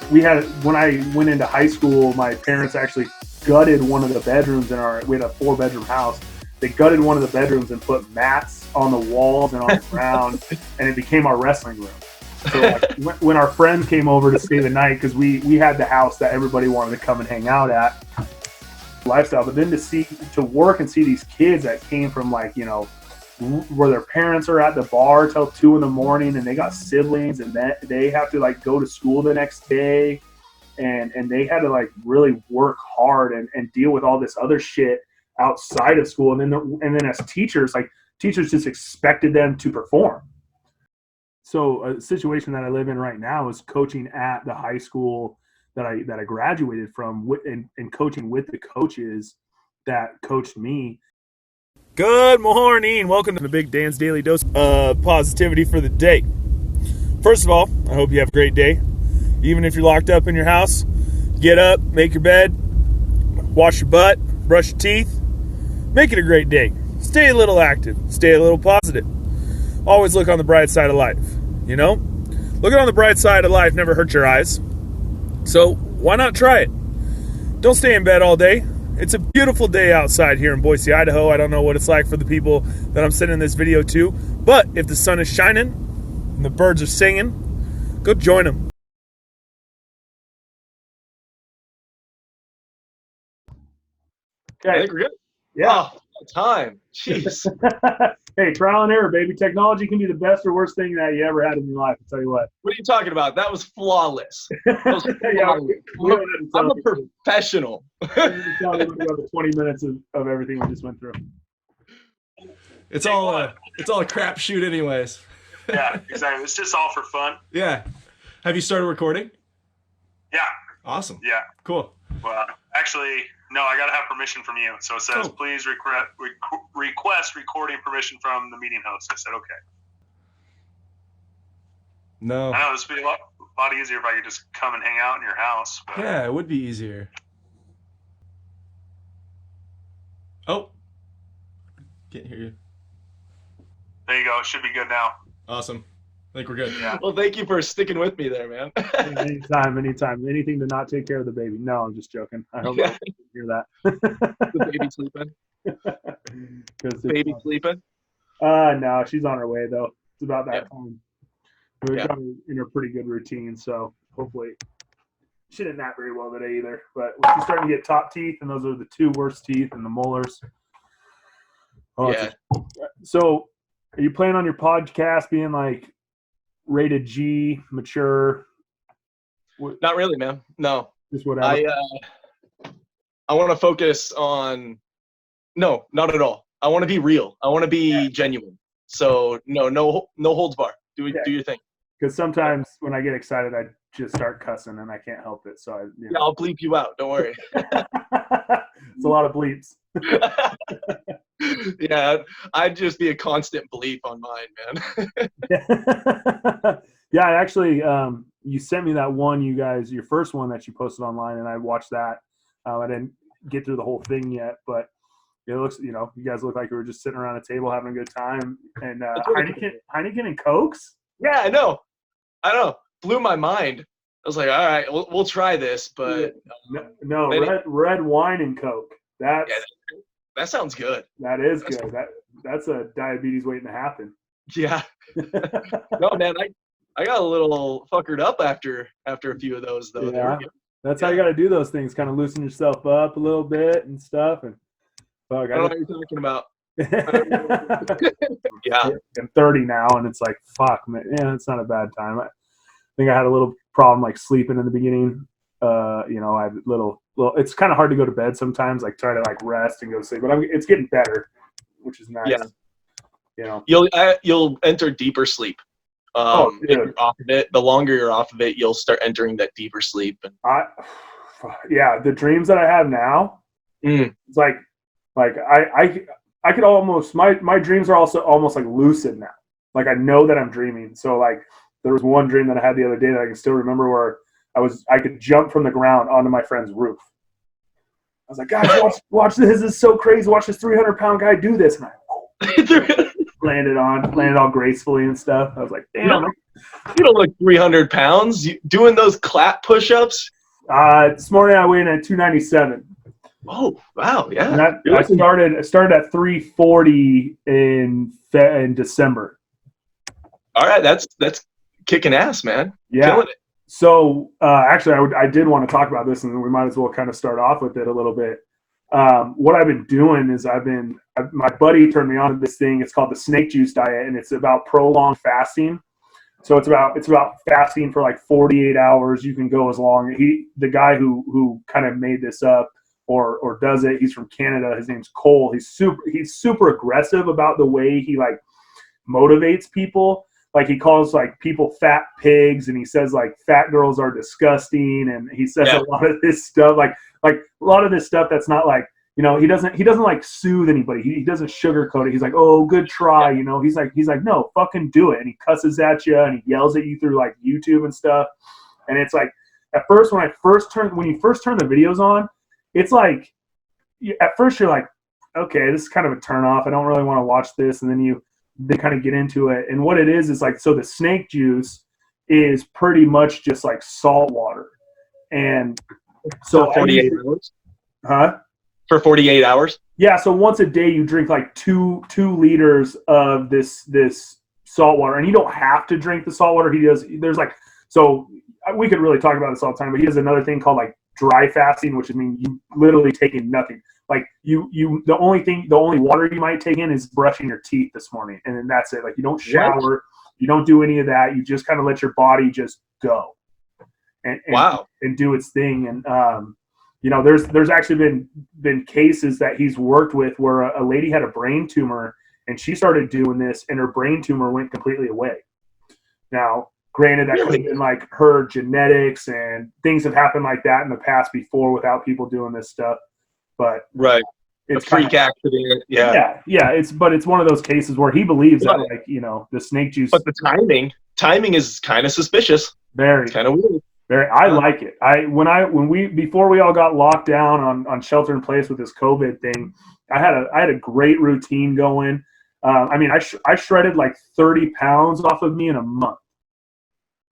when I went into high school, my parents actually gutted one of the bedrooms we had a 4-bedroom house. They gutted one of the bedrooms and put mats on the walls and on the ground, and it became our wrestling room. So like, when our friends came over to stay the night, because we had the house that everybody wanted to come and hang out at, lifestyle. But then to work and see these kids that came from like, you know, where their parents are at the bar till 2 a.m. and they got siblings and that they have to like go to school the next day, and they had to like really work hard and deal with all this other shit outside of school. And then as teachers just expected them to perform. So a situation that I live in right now is coaching at the high school that I graduated from, and coaching with the coaches that coached me. Good morning. Welcome to the Big Dan's Daily Dose of Positivity for the day. First of all, I hope you have a great day. Even if you're locked up in your house, get up, make your bed, wash your butt, brush your teeth. Make it a great day. Stay a little active. Stay a little positive. Always look on the bright side of life. You know? Looking on the bright side of life never hurts your eyes. So why not try it? Don't stay in bed all day. It's a beautiful day outside here in Boise, Idaho. I don't know what it's like for the people that I'm sending this video to, but if the sun is shining and the birds are singing, go join them. Okay, I think we're good. Yeah. Oh, time. Jeez. Hey, trial and error, baby. Technology can be the best or worst thing that you ever had in your life. I'll tell you what. What are you talking about? That was flawless. I'm a professional. About the 20 minutes of everything we just went through. It's all a crapshoot anyways. Yeah, exactly. It's just all for fun. Yeah. Have you started recording? Yeah. Awesome. Yeah. Cool. Well, actually, no, I got to have permission from you. So it says, please request recording permission from the meeting host. I said, okay. No. I know this would be a lot easier if I could just come and hang out in your house. But... Yeah, it would be easier. Oh. Can't hear you. There you go. It should be good now. Awesome. I think we're good. Yeah. Well, thank you for sticking with me there, man. Anytime. Anything to not take care of the baby. No, I'm just joking. I hope I hear that. The baby sleeping? Baby sleeping? No, she's on her way, though. It's about that time. We're in a pretty good routine, so hopefully she didn't nap very well today either. But she's starting to get top teeth, and those are the 2 worst teeth and the molars. Oh, yeah. So are you planning on your podcast being like rated G, mature? Not really, man. No. Just whatever. I want to focus on – no, not at all. I want to be real. I want to be genuine. So, no holds bar. Do your thing. Because sometimes when I get excited, I just start cussing, and I can't help it. So I'll bleep you out. Don't worry. It's a lot of bleeps. Yeah, I'd just be a constant bleep on mine, man. Yeah, actually, you sent me that one, your first one that you posted online, and I watched that. I didn't get through the whole thing yet, but it looks, you guys look like we were just sitting around a table having a good time. And Heineken and Cokes? Yeah, I know. Blew my mind. I was like, all right, we'll try this, but red wine and Coke. That sounds good. That is good. That's a diabetes waiting to happen. Yeah. No, man, I got a little fuckered up after a few of those, though. Yeah. That's how you got to do those things. Kind of loosen yourself up a little bit and stuff. And I don't know what you're talking about. Yeah. I'm 30 now, and it's like, fuck, man. Yeah, it's not a bad time. I think I had a little problem like sleeping in the beginning. I had a little. It's kind of hard to go to bed sometimes. Like try to like rest and go to sleep, but it's getting better, which is nice. Yeah. You'll enter deeper sleep. If you're off of it, the longer you're off of it, you'll start entering that deeper sleep. The dreams that I have now, it's like I could almost my dreams are also almost like lucid now. Like I know that I'm dreaming. So like there was one dream that I had the other day that I can still remember where I could jump from the ground onto my friend's roof. I was like, guys, watch this. This is so crazy. Watch this 300-pound guy do this. And landed all gracefully and stuff. I was like, damn. You don't look 300 pounds. Doing those clap push-ups? This morning I weighed in at 297. Oh, wow, yeah. And I started at 340 in December. All right, that's kicking ass, man. Yeah. Killing it. So actually, I did want to talk about this, and we might as well kind of start off with it a little bit. What I've been doing is my buddy turned me on to this thing. It's called the snake juice diet, and it's about prolonged fasting. So it's about fasting for like 48 hours. You can go as long. The guy who kind of made this up or does it, he's from Canada. His name's Cole. He's super aggressive about the way he like motivates people. Like he calls like people fat pigs, and he says like fat girls are disgusting, and he says a lot of this stuff like a lot of this stuff that's not like, you know, he doesn't like soothe anybody. He doesn't sugarcoat it. He's like, oh, good try, you know. He's like no, fucking do it. And he cusses at you and he yells at you through like YouTube and stuff. And it's like at first when you first turn the videos on, it's like at first you're like, okay, this is kind of a turn off. I don't really want to watch this. And then they kind of get into it. And what it is like, so the snake juice is pretty much just like salt water. And so 48 hours? Huh? For 48 hours? Yeah, so once a day you drink like two liters of this salt water. And you don't have to drink the salt water. There's like, so we could really talk about this all the time, but he does another thing called like dry fasting, which means you literally taking nothing. Like the only water you might take in is brushing your teeth this morning, and then that's it. Like you don't shower, you don't do any of that. You just kind of let your body just go, and do its thing. And you know, there's actually been cases that he's worked with where a lady had a brain tumor, and she started doing this, and her brain tumor went completely away. Now, granted, that could have been like her genetics, and things have happened like that in the past before without people doing this stuff. But it's a freak accident. Yeah. It's one of those cases where he believes that, like, you know, the snake juice. But the timing is kind of suspicious. Very kind of weird. I like it. Before we all got locked down on shelter in place with this COVID thing, I had a great routine going. I shredded like 30 pounds off of me in a month.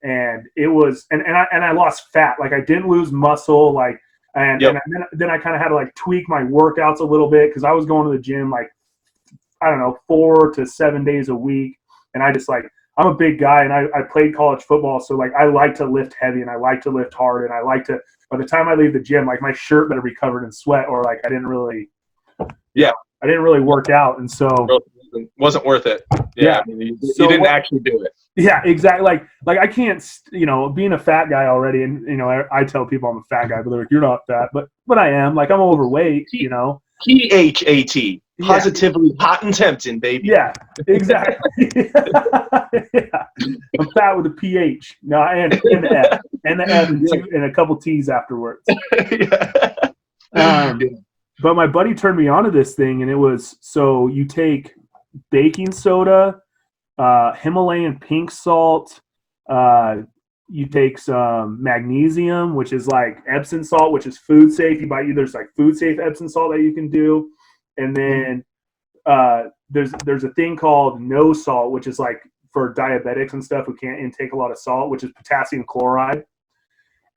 And it was, and I lost fat. Like I didn't lose muscle. Like, and then I kind of had to like tweak my workouts a little bit, because I was going to the gym like, I don't know, 4 to 7 days a week. And I just like, I'm a big guy, and I played college football. So like, I like to lift heavy, and I like to lift hard. And I like to, by the time I leave the gym, like my shirt better be covered in sweat, or like I didn't really work out. And so wasn't worth it. Yeah. I mean, you didn't actually do it. Yeah, exactly. Like I can't, you know, being a fat guy already, and you know, I tell people I'm a fat guy, but they're like, you're not fat, but I am. Like I'm overweight, you know. PHAT, positively hot and tempting, baby. Yeah, exactly. Yeah. I'm fat with a PH. No, and the F, and the F, and a couple T's afterwards. But my buddy turned me on to this thing, and it was, so you take baking soda, Himalayan pink salt, you take some magnesium, which is like Epsom salt, which is food safe. There's like food safe Epsom salt that you can do. And then there's a thing called no salt, which is like for diabetics and stuff who can't intake a lot of salt, which is potassium chloride.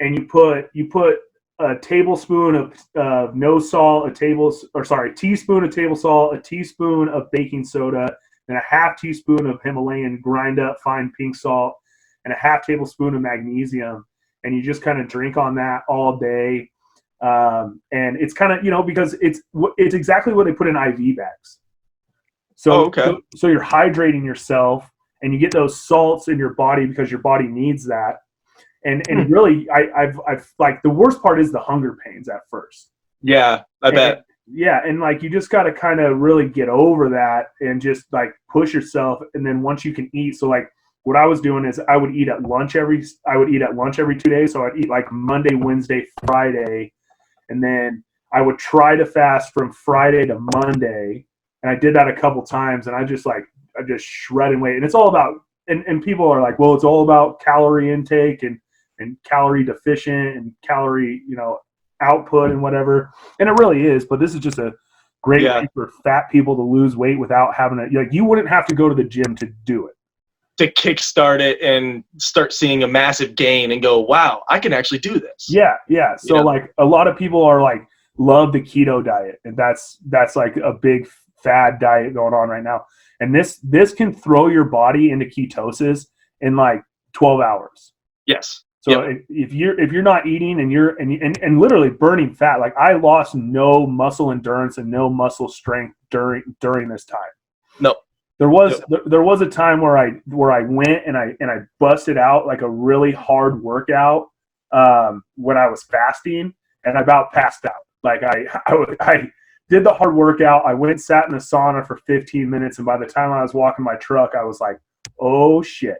And you put a tablespoon of no salt, teaspoon of table salt, a teaspoon of baking soda, and a half teaspoon of Himalayan grind up fine pink salt, and a half tablespoon of magnesium. And you just kind of drink on that all day. And it's kind of, you know, because it's exactly what they put in IV bags. So you're hydrating yourself, and you get those salts in your body because your body needs that. And really, I've like, the worst part is the hunger pains at first. Yeah, I bet. Yeah, and like you just got to kind of really get over that and just like push yourself. And then once you can eat, so like what I was doing is I would eat at lunch every 2 days. So I'd eat like Monday, Wednesday, Friday, and then I would try to fast from Friday to Monday. And I did that a couple times, and I just shredded weight. And it's all about, and people are like, well, it's all about calorie intake and calorie deficient and calorie, you know, output and whatever. And it really is, but this is just Great Yeah. way for fat people to lose weight without having to, like, you wouldn't have to go to the gym to do it. To kickstart it and start seeing a massive gain and go, wow, I can actually do this. Yeah, yeah. So like a lot of people are like love the keto diet, and that's like a big fad diet going on right now. And this can throw your body into ketosis in like 12 hours. Yes. So if you're not eating and you're and literally burning fat, like I lost no muscle endurance and no muscle strength during this time. No. There was a time where I went and I busted out like a really hard workout when I was fasting, and I about passed out. Like I did the hard workout. I went, sat in the sauna for 15 minutes, and by the time I was walking my truck, I was like, oh shit.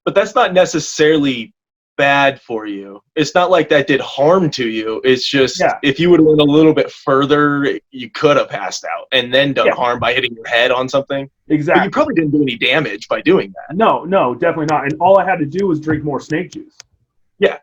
But that's not necessarily bad for you. It's not like that did harm to you. It's just if you would have went a little bit further, you could have passed out and then done harm by hitting your head on something. Exactly. But you probably didn't do any damage by doing that. No, definitely not. And all I had to do was drink more snake juice. Yeah.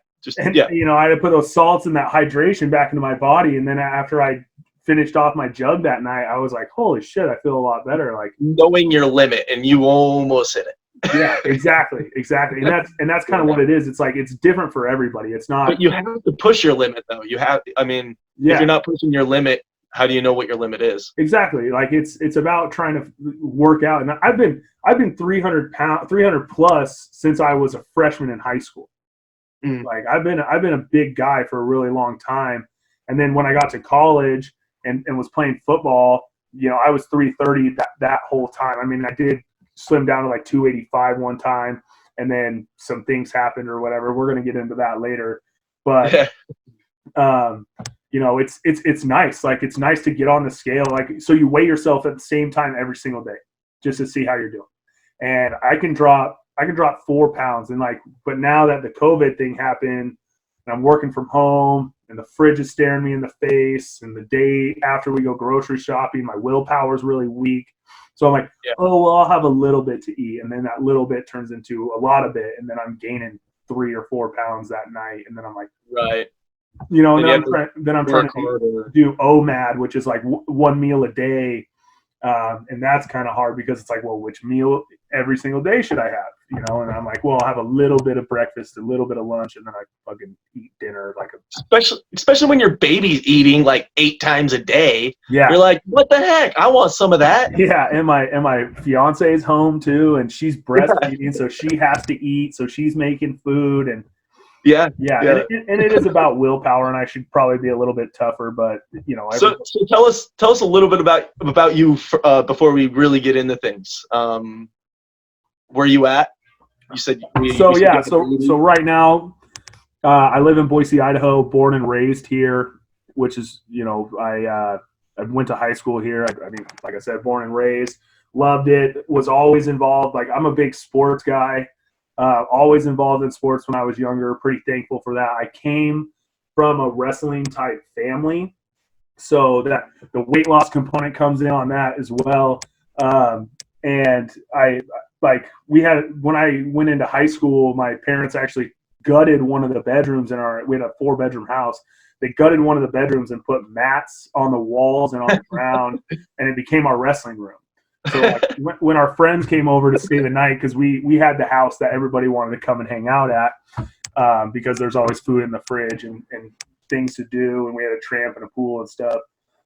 You know, I had to put those salts and that hydration back into my body. And then after I finished off my jug that night, I was like, holy shit, I feel a lot better. Like knowing your limit, and you almost hit it. Yeah, exactly. And that's kind of what it is. It's like, it's different for everybody. It's not. But you have to push your limit, though. If you're not pushing your limit, how do you know what your limit is? Exactly. Like it's about trying to work out. And I've been 300 plus since I was a freshman in high school. Like I've been a big guy for a really long time. And then when I got to college and was playing football, you know, I was 330 that whole time. I mean, I did slim down to like 285 one time, and then some things happened or whatever. We're going to get into that later. But you know, it's nice. Like, it's nice to get on the scale. Like, so you weigh yourself at the same time every single day just to see how you're doing. And I can drop 4 pounds. And like, but now that the COVID thing happened and I'm working from home and the fridge is staring me in the face, and the day after we go grocery shopping, my willpower is really weak. So I'm like, oh, well, I'll have a little bit to eat. And then that little bit turns into a lot of it. And then I'm gaining 3 or 4 pounds that night. And then I'm like, right. You know, and then I'm trying to do OMAD, which is like one meal a day. And that's kind of hard because it's like, well, which meal every single day should I have? You know, and I'm like, well, I'll have a little bit of breakfast, a little bit of lunch, and then I fucking eat dinner. Like especially when your baby's eating like 8 times a day. Yeah. You're like, what the heck? I want some of that. Yeah. And my fiance is home too, and she's breastfeeding, so she has to eat. So she's making food, and yeah. And it is about willpower, and I should probably be a little bit tougher, but you know. So tell us a little bit about you before we really get into things. Where are you at? You said. So right now, I live in Boise, Idaho. Born and raised here, which is, you know, I went to high school here. I mean, like I said, born and raised. Loved it. Was always involved. Like, I'm a big sports guy. Always involved in sports when I was younger. Pretty thankful for that. I came from a wrestling type family, so that the weight loss component comes in on that as well. And when I went into high school, my parents actually gutted one of the bedrooms we had a 4-bedroom house. They gutted one of the bedrooms and put mats on the walls and on the ground, and it became our wrestling room. So like, when our friends came over to stay the night, because we had the house that everybody wanted to come and hang out at, because there's always food in the fridge and things to do, and we had a tramp and a pool and stuff.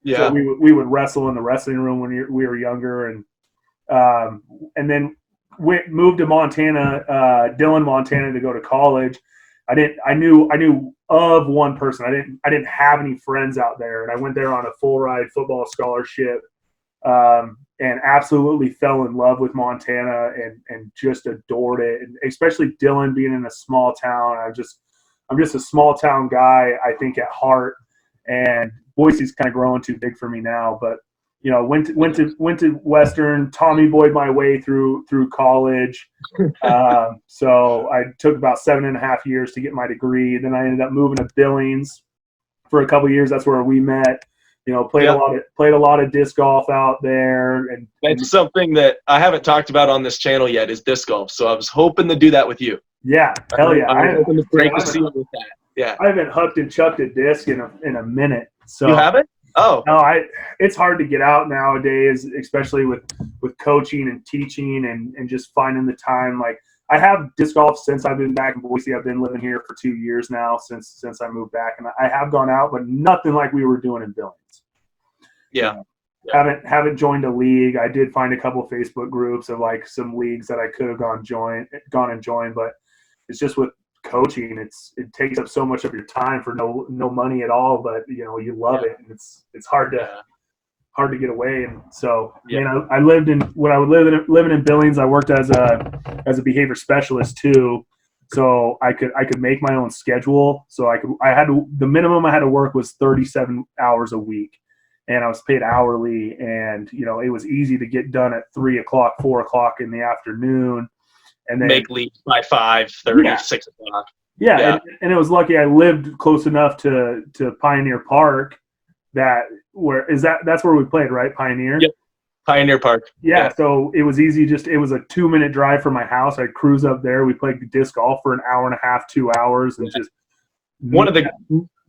Yeah. So we would wrestle in the wrestling room when we were younger, and then moved to Montana, Dillon, Montana, to go to college. I knew of one person. I didn't have any friends out there, and I went there on a full ride football scholarship. And absolutely fell in love with Montana and just adored it. And especially Dillon being in a small town. I'm just a small town guy, I think, at heart. And Boise's kind of growing too big for me now. But, you know, went to Western, Tommy Boyed my way through college. So I took about 7.5 years to get my degree. Then I ended up moving to Billings for a couple of years. That's where we met. You know, played a lot of disc golf out there, and that's something that I haven't talked about on this channel yet, is disc golf. So I was hoping to do that with you. Yeah, hell yeah! I'm hoping to break the seal with that. Yeah, I haven't hucked and chucked a disc in a minute. So you haven't? Oh, No, it's hard to get out nowadays, especially with coaching and teaching and just finding the time. Like I have disc golf since I've been back in Boise. I've been living here for 2 years now since I moved back, and I have gone out, but nothing like we were doing in Billings. yeah. Haven't joined a league. I did find a couple of Facebook groups of like some leagues that I could have gone and joined, but it's just with coaching, it takes up so much of your time for no money at all, but you love it, and it's hard to get away. And so I lived in when I was living in Billings, I worked as a behavior specialist too, so I could make my own schedule. So the minimum I had to work was 37 hours a week, and I was paid hourly, and it was easy to get done at 3 o'clock, 4 o'clock in the afternoon. And then make leads by 5:30, 6 o'clock. Yeah. And it was lucky I lived close enough to Pioneer Park that's where we played, right? Pioneer? Yep. Pioneer Park. Yeah, so it was easy. It was a 2-minute drive from my house. I'd cruise up there. We played disc golf for an hour and a half, 2 hours, and just one of the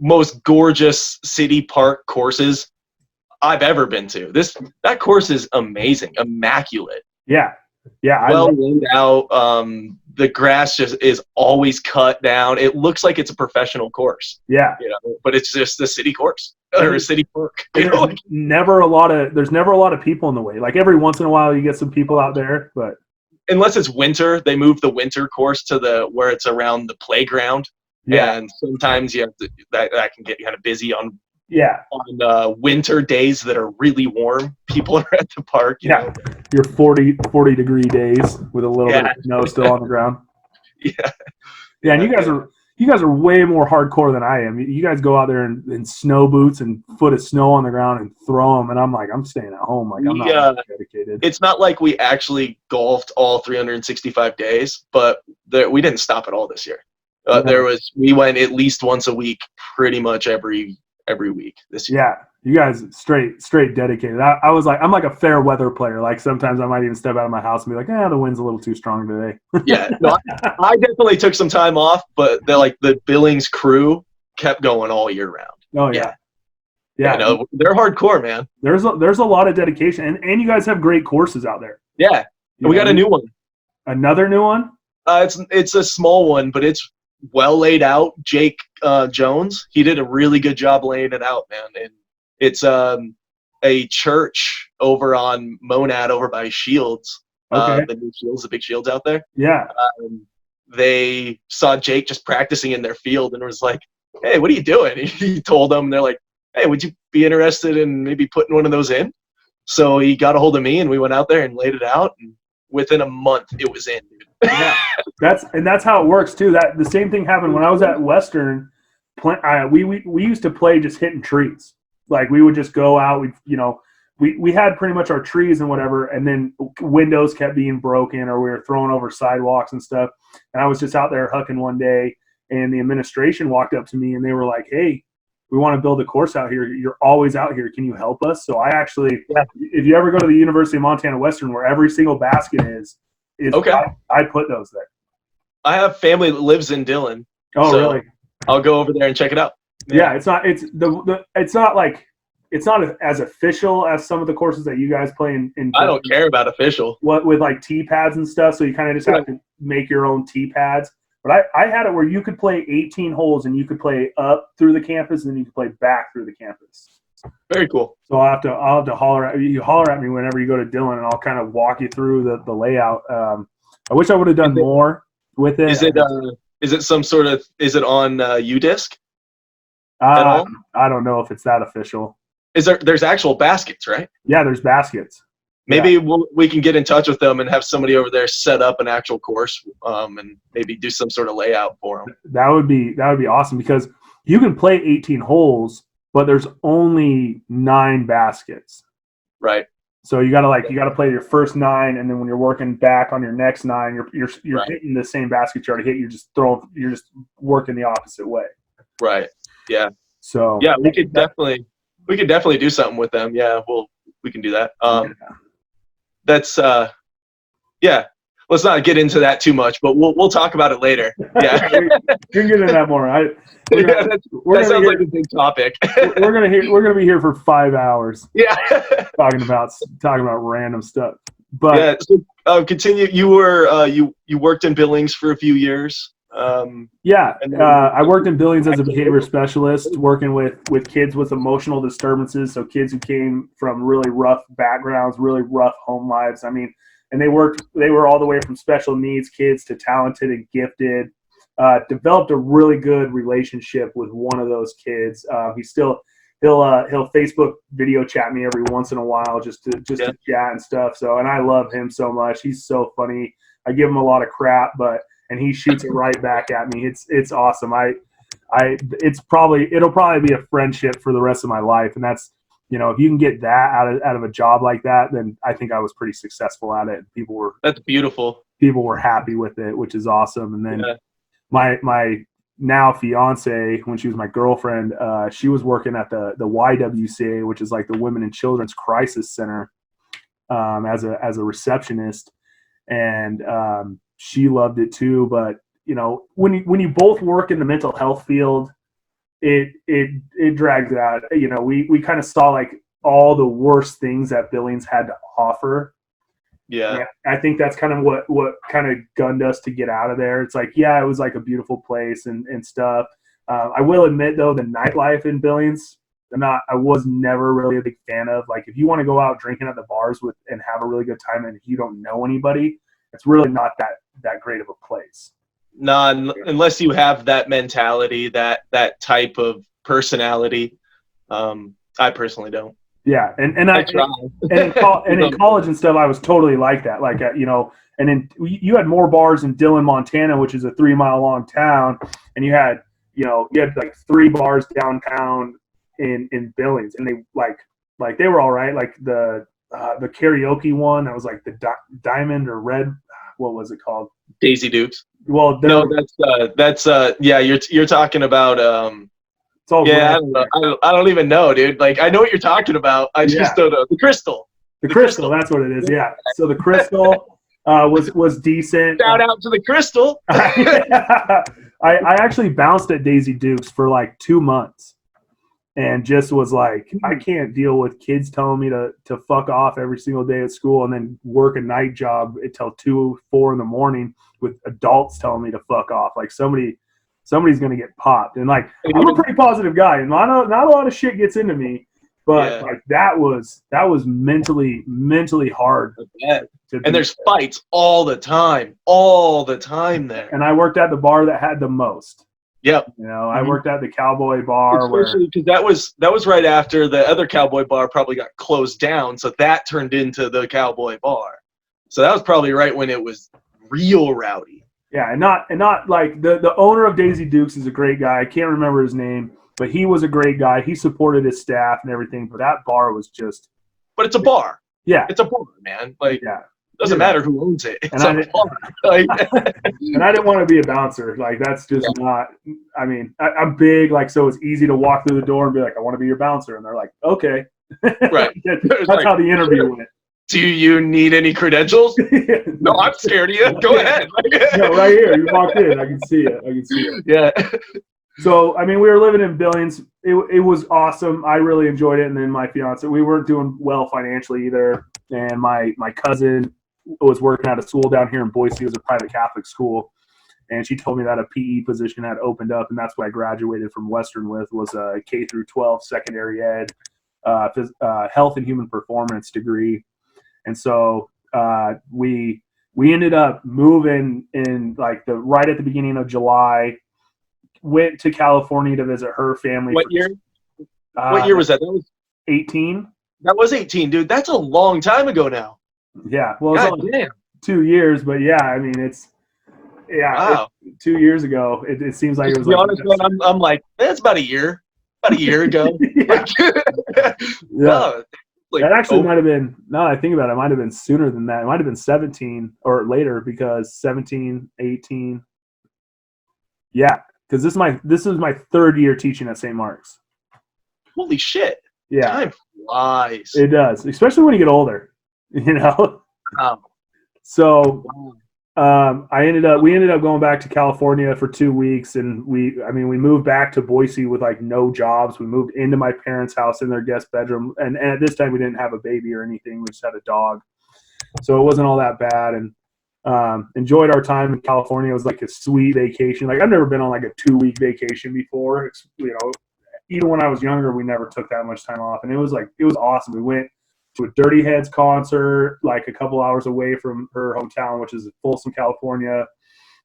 most gorgeous city park courses I've ever been to. That course is amazing, immaculate. Yeah. Well laid out. The grass just is always cut down. It looks like it's a professional course. Yeah. But it's just a city course or a city park. There's never a lot of people in the way. Like every once in a while you get some people out there, but unless it's winter, they move the winter course to where it's around the playground. Yeah. And sometimes you have to, that can get kind of busy on winter days that are really warm. People are at the park. You know? Your 40 degree days with a little bit of snow still on the ground. Yeah. And you guys are way more hardcore than I am. You guys go out there in snow boots and foot of snow on the ground and throw them, and I'm like, I'm staying at home. Like I'm not dedicated. It's not like we actually golfed all 365 days, but we didn't stop at all this year. We went at least once a week, pretty much every week this year. Yeah, you guys straight dedicated. I was like, I'm like a fair weather player. Like sometimes I might even step out of my house and be like, the wind's a little too strong today. I definitely took some time off, but the Billings crew kept going all year round. Oh yeah. They're hardcore, man. There's a lot of dedication, and you guys have great courses out there. Yeah, we got a new one. Another new one? It's a small one, but it's well laid out. Jake Jones, he did a really good job laying it out, man. And it's a church over on Monad over by Shields. Okay. The new Shields, the big Shields out there. Yeah. They saw Jake just practicing in their field and was like, hey, what are you doing? He told them, and they're like, hey, would you be interested in maybe putting one of those in? So he got a hold of me, and we went out there and laid it out, and within a month it was in, dude. Yeah, that's how it works too. That the same thing happened when I was at Western. We used to play just hitting trees. Like we would just go out. We had pretty much our trees and whatever, and then windows kept being broken, or we were throwing over sidewalks and stuff. And I was just out there hucking one day, and the administration walked up to me and they were like, "Hey, we want to build a course out here. You're always out here. Can you help us?" So I actually, if you ever go to the University of Montana Western, where every single basket is okay. I put those there. I have family that lives in Dillon. Oh, so really? I'll go over there and check it out. Yeah, it's not as official as some of the courses that you guys play in. I don't care about official. What with like tee pads and stuff, so you kind of just have to make your own tee pads. But I had it where you could play 18 holes and you could play up through the campus and then you could play back through the campus. Very cool. So I'll have to holler at me whenever you go to Dillon, and I'll kind of walk you through the layout. I wish I would have done more with it. Is it some sort of? Is it on UDisc? At all? I don't know if it's that official. There's actual baskets, right? Yeah, there's baskets. Maybe we can get in touch with them and have somebody over there set up an actual course, and maybe do some sort of layout for them. That would be awesome, because you can play 18 holes, but there's only 9 baskets. Right. So you gotta play your first 9, and then when you're working back on your next 9, you're hitting the same basket you already hit. You're just working the opposite way. Right. Yeah. So yeah, we could definitely do something with them. Yeah, we can do that. That's like let's not get into that too much, but we'll talk about it later. Yeah. We can get into that more. That sounds like a big topic. we're gonna be here for 5 hours. Yeah. talking about random stuff. But yeah, so, continue. You were you worked in Billings for a few years. I worked in Billings as a behavior specialist, working with kids with emotional disturbances. So kids who came from really rough backgrounds, really rough home lives. I mean, and they were all the way from special needs kids to talented and gifted. Developed a really good relationship with one of those kids. He'll Facebook video chat me every once in a while just to chat and stuff. So, and I love him so much. He's so funny. I give him a lot of crap, and he shoots it right back at me. It's awesome. It'll probably be a friendship for the rest of my life. And that's, if you can get that out of a job like that, then I think I was pretty successful at it. That's beautiful. People were happy with it, which is awesome. And then my now fiance, when she was my girlfriend, she was working at the YWCA, which is like the Women and Children's Crisis Center, as a receptionist, and she loved it too. But when you both work in the mental health field, it drags out. We kind of saw like all the worst things that Billings had to offer. Yeah. I think that's kind of what kind of gunned us to get out of there. It's like, it was like a beautiful place and stuff. I will admit though, the nightlife in Billings, I was never really a big fan of. Like, if you want to go out drinking at the bars and have a really good time and you don't know anybody, it's really not that great of a place. No, unless you have that mentality, that type of personality. I personally don't. Yeah, and in college and stuff, I was totally like that. Like, and then you had more bars in Dillon, Montana, which is a 3-mile long town, and you had like 3 bars downtown in Billings, and they like they were all right. Like the karaoke one that was like the Diamond or Red, what was it called? Daisy Dukes. Well, no, that's you're talking about I don't even know, dude. Like, I know what you're talking about. I just don't know. The Crystal. The Crystal, that's what it is. Yeah. So the Crystal was decent. Shout out to the Crystal. I actually bounced at Daisy Dukes for like 2 months, and just was like, I can't deal with kids telling me to fuck off every single day at school, and then work a night job until 2, 4 in the morning with adults telling me to fuck off. Like, somebody's going to get popped. And like, I'm a pretty positive guy, and not a lot of shit gets into me, but like that was mentally hard. And there's fights all the time there. And I worked at the bar that had the most. Yep. I worked at the Cowboy Bar, especially because that was right after the other Cowboy Bar probably got closed down, so that turned into the Cowboy Bar. So that was probably right when it was real rowdy. Yeah, and not like the owner of Daisy Dukes is a great guy. I can't remember his name, but he was a great guy. He supported his staff and everything, but that bar was just. But it's a bar. Yeah, it's a bar, man. Like, doesn't matter who owns it. It's a bar. Like, and I didn't want to be a bouncer. Like, that's just not. I mean, I'm big, like, so it's easy to walk through the door and be like, I want to be your bouncer, and they're like, okay. Right. That's how the interview went. Do you need any credentials? No, I'm scared of you. Go ahead. No, right here. You walked in. I can see it. Yeah. So, I mean, we were living in Billings. It was awesome. I really enjoyed it. And then my fiance, we weren't doing well financially either. And my cousin was working at a school down here in Boise. It was a private Catholic school. And she told me that a PE position had opened up. And that's what I graduated from Western with, was a K through 12 secondary ed, health and human performance degree. And so we ended up moving in like right at the beginning of July. Went to California to visit her family. What year? What year was that? That was 18. That was 18, dude. That's a long time ago now. Yeah. Well, it's only 2 years, but yeah, I mean, wow. 2 years ago. It seems like it was. To be honest, man, I'm like, that's about a year ago. Yeah. Yeah. Like, that actually might have been, now that I think about it, might have been sooner than that. It might have been 17 or later, because 17, 18. Yeah, because this is my 3rd year teaching at St. Mark's. Holy shit. Yeah. Time flies. It does, especially when you get older, Wow. So We ended up going back to California for 2 weeks, and we moved back to Boise with like no jobs. We moved into my parents' house in their guest bedroom, and at this time we didn't have a baby or anything. We just had a dog, so it wasn't all that bad. And enjoyed our time in California. It was like a sweet vacation. Like I've never been on like a 2-week vacation before. It's, even when I was younger, we never took that much time off, and it was awesome. We went to a Dirty Heads concert, like a couple hours away from her hometown, which is Folsom, California.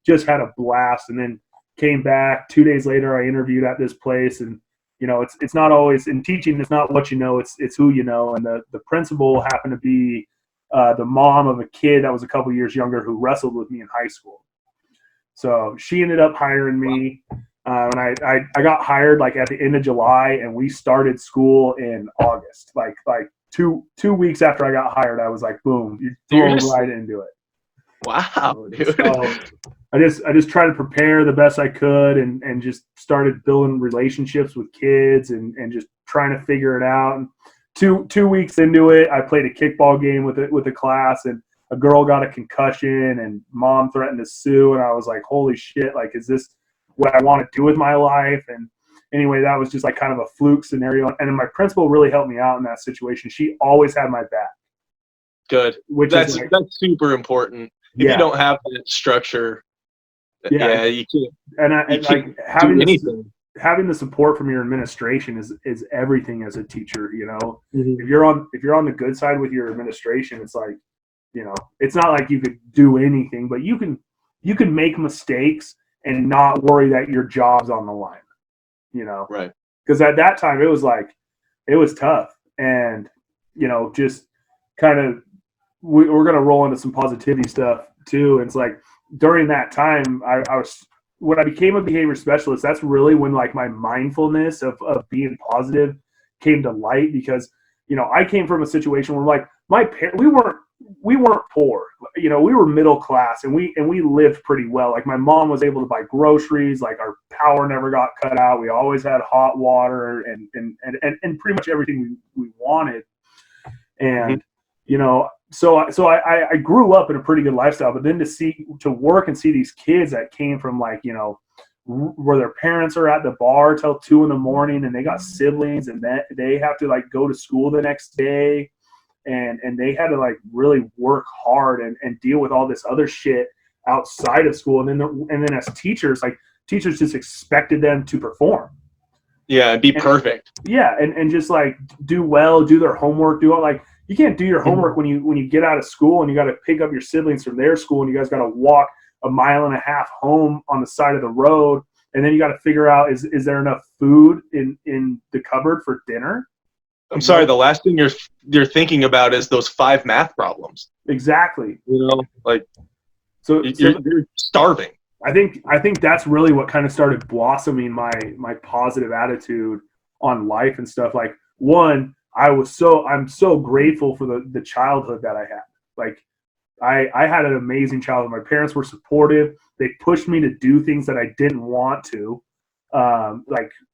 Just had a blast, and then came back 2 days later. I interviewed at this place, and it's not always in teaching. It's not what you know; it's who you know. And the principal happened to be the mom of a kid that was a couple years younger who wrestled with me in high school. So she ended up hiring me. And I got hired like at the end of July, and we started school in August. Like two weeks after I got hired, I was like, boom, you're thrown right into it. Wow, dude. So I just tried to prepare the best I could, and just started building relationships with kids and just trying to figure it out. And two weeks into it, I played a kickball game with a class, and a girl got a concussion, and mom threatened to sue. And I was like, holy shit, like, is this what I want to do with my life? And anyway, that was just like kind of a fluke scenario. And my principal really helped me out in that situation. She always had my back. Good. That's super important. If you don't have that structure, you can't having the support from your administration is everything as a teacher. Mm-hmm. If you're on the good side with your administration, it's like, it's not like you could do anything, but you can make mistakes and not worry that your job's on the line, Right. Because at that time it was tough. And, just kind of, we're going to roll into some positivity stuff too. And it's like, during that time, when I became a behavior specialist, that's really when like my mindfulness of being positive came to light, because, I came from a situation where like we weren't poor, we were middle class, and we lived pretty well. Like my mom was able to buy groceries, like our power never got cut out. We always had hot water and pretty much everything we wanted. And, so I grew up in a pretty good lifestyle, but then to work and see these kids that came from like, where their parents are at the bar till 2 a.m, and they got siblings, and that they have to like go to school the next day. And they had to like really work hard and deal with all this other shit outside of school. And then as teachers just expected them to perform. Yeah, be perfect. Yeah, and just like do well, do their homework, do all like, you can't do your homework when you get out of school and you got to pick up your siblings from their school, and you guys got to walk 1.5 miles home on the side of the road, and then you got to figure out is there enough food in the cupboard for dinner? I'm sorry, the last thing you're thinking about is those 5 math problems. Exactly. So you're starving. I think that's really what kind of started blossoming my positive attitude on life and stuff. Like, one, I'm so grateful for the childhood that I had. Like, I had an amazing childhood. My parents were supportive. They pushed me to do things that I didn't want to.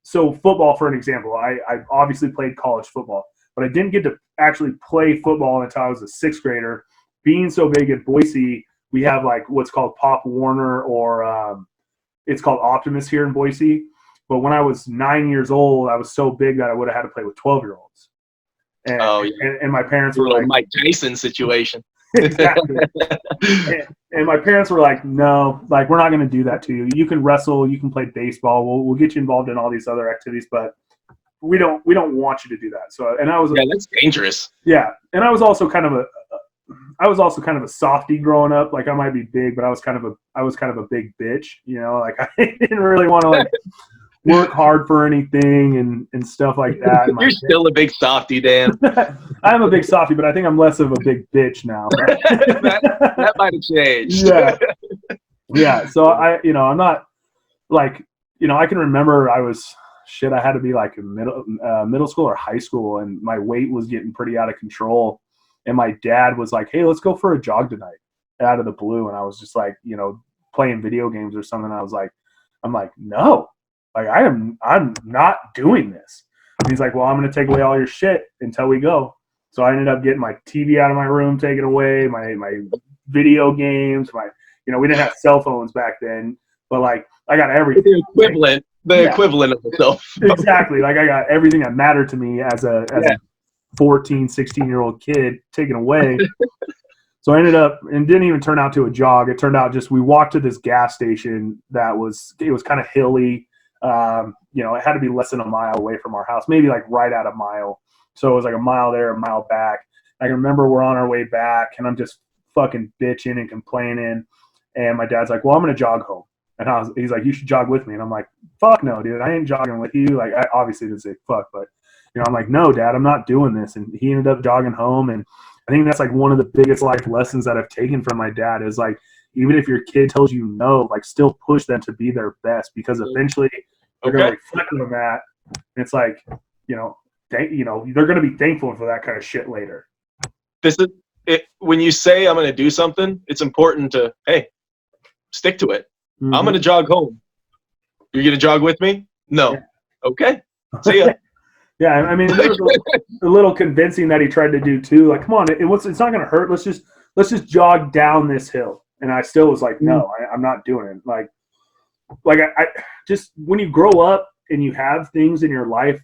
So football, for an example, I obviously played college football, but I didn't get to actually play football until I was a 6th grader. Being so big at Boise, we have like what's called Pop Warner, or it's called Optimus here in Boise. But when I was 9 years old, I was so big that I would have had to play with 12-year-olds. And my parents were like, Mike Tyson situation. Exactly. and my parents were like, no, like, we're not going to do that to you. You can wrestle, you can play baseball. We'll get you involved in all these other activities, but we don't want you to do that. So, and I was that's dangerous. Yeah, and I was also kind of a softie growing up. Like, I might be big, but I was kind of a big bitch. Like, I didn't really want to like work hard for anything and stuff like that. You're still a big softie, Dan. I'm a big softie, but I think I'm less of a big bitch now. that might have changed. Yeah. So I'm not like, I can remember I had to be like in middle school or high school, and my weight was getting pretty out of control. And my dad was like, hey, let's go for a jog tonight, out of the blue. And I was just like, playing video games or something. I'm like, no. Like, I'm not doing this. And he's like, well, I'm going to take away all your shit until we go. So I ended up getting my TV out of my room taken away, my video games, we didn't have cell phones back then, but like I got everything. The equivalent of a cell phone. Exactly. Like I got everything that mattered to me as a 14, 16-year-old kid taken away. So I ended up, and didn't even turn out to a jog. It turned out just we walked to this gas station it was kind of hilly. It had to be less than a mile away from our house, maybe like right at a mile. So it was like a mile there, a mile back. I can remember we're on our way back, and I'm just fucking bitching and complaining. And my dad's like, well, I'm going to jog home. And he's like, you should jog with me. And I'm like, fuck no, dude. I ain't jogging with you. Like, I obviously didn't say fuck, but, I'm like, no, Dad, I'm not doing this. And he ended up jogging home. And I think that's like one of the biggest life lessons that I've taken from my dad is like, even if your kid tells you no, like still push them to be their best, because eventually they're going to reflect on that. And it's like, they're going to be thankful for that kind of shit later. This is it. When you say I'm going to do something, it's important to, hey, stick to it. Mm-hmm. I'm going to jog home. You're going to jog with me? No. Yeah. Okay. See ya. Yeah, I mean, it was a little convincing that he tried to do too. Like, come on, it's not going to hurt. Let's just jog down this hill. And I still was like, no, I'm not doing it. Like I just, when you grow up and you have things in your life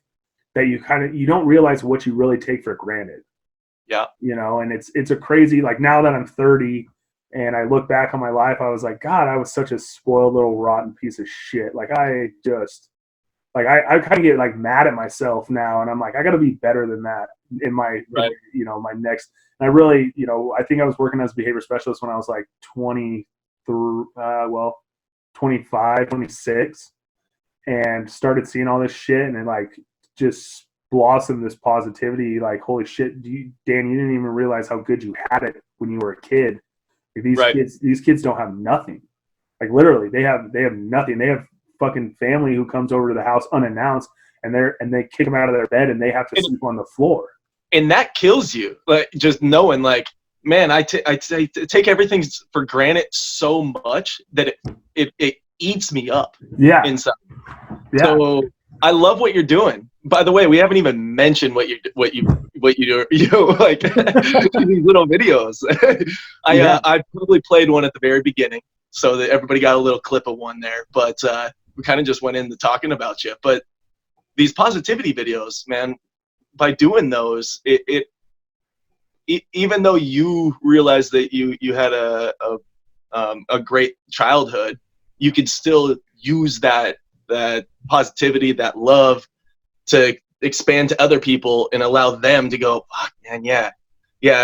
that you don't realize what you really take for granted. Yeah. And it's a crazy, like now that I'm 30 and I look back on my life, I was like, God, I was such a spoiled little rotten piece of shit. Like I kind of get like mad at myself now, and I'm like, I got to be better than that in my, my next. And I really, I think I was working as a behavior specialist when I was like 25, 26, and started seeing all this shit, and it like just blossomed this positivity. Like, holy shit, Dan, you didn't even realize how good you had it when you were a kid. Like, these kids don't have nothing. Like literally, they have nothing. They have fucking family who comes over to the house unannounced, and they kick them out of their bed, and they have to sleep on the floor. And that kills you, like just knowing, like, man, I take everything for granted so much that it eats me up. Yeah. Inside. Yeah. So I love what you're doing. By the way, we haven't even mentioned what you do. Like these little videos. I probably played one at the very beginning, so that everybody got a little clip of one there. But we kind of just went into talking about you. But these positivity videos, man, by doing those, it even though you realize that you had a great childhood, you could still use that positivity, that love, to expand to other people and allow them to go, fuck, man, yeah,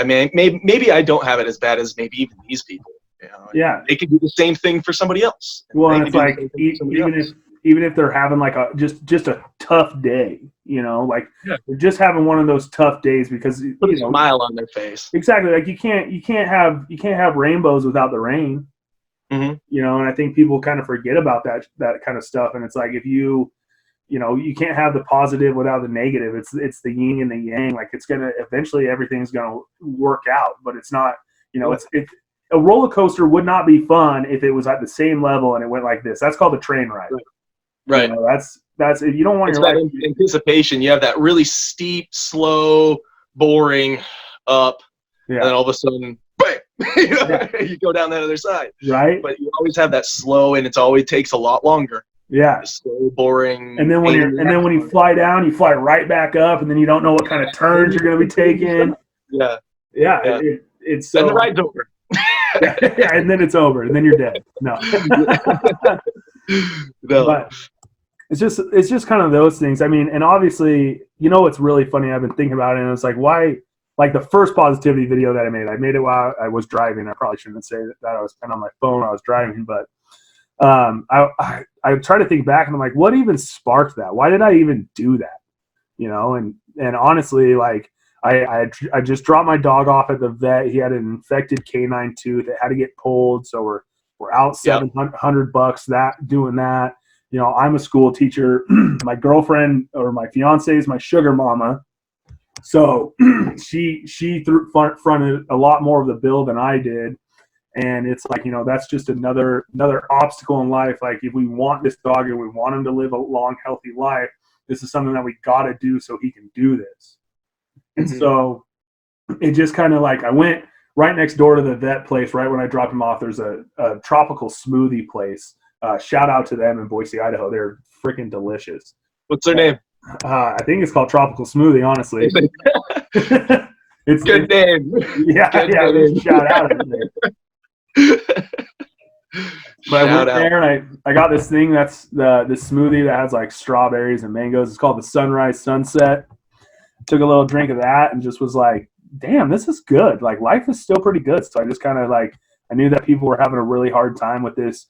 man, maybe I don't have it as bad as maybe even these people. Yeah, they could do the same thing for somebody else. Well, and it's like even if they're having like just a tough day, like they're just having one of those tough days because put a smile on their face. Exactly, like you can't have rainbows without the rain. Mm-hmm. And I think people kind of forget about that kind of stuff. And it's like if you can't have the positive without the negative. It's the yin and the yang. Like it's gonna eventually everything's gonna work out, but it's not. It's a roller coaster would not be fun if it was at the same level and it went like this. That's called a train ride. Right. That's if you don't want it's your that life. Anticipation. You have that really steep, slow, boring up, and then all of a sudden, bam! You go down that other side. Right. But you always have that slow, and it always takes a lot longer. Yeah. The slow, boring. And then when you fly down, you fly right back up, and then you don't know what kind of turns you're going to be taking. Yeah. Yeah. It's so. And the ride's over. Yeah, and then it's over, and then you're dead. No. No. But it's just kind of those things. I mean, and obviously, what's really funny, I've been thinking about it, and it's like, why, like the first positivity video that I made it while I was driving. I probably shouldn't say that I was kind of on my phone while I was driving, but I try to think back, and I'm like, what even sparked that? Why did I even do that? And honestly, like, I just dropped my dog off at the vet. He had an infected canine tooth. It had to get pulled. So we're out $700 doing that. I'm a school teacher. My girlfriend or my fiance is my sugar mama. So she fronted a lot more of the bill than I did. And it's like, that's just another obstacle in life. Like if we want this dog and we want him to live a long, healthy life, this is something that we got to do so he can do this. And so it just kind of like I went right next door to the vet place, right when I dropped him off, there's a tropical smoothie place. Shout out to them in Boise, Idaho. They're freaking delicious. What's their name? I think it's called Tropical Smoothie, honestly. It's Good name. Yeah, Good yeah. name. Shout out. But I went there and I got this thing that's this smoothie that has like strawberries and mangoes. It's called the Sunrise Sunset. Took a little drink of that and just was like, damn, this is good. Like life is still pretty good. So I just kind of like, I knew that people were having a really hard time with this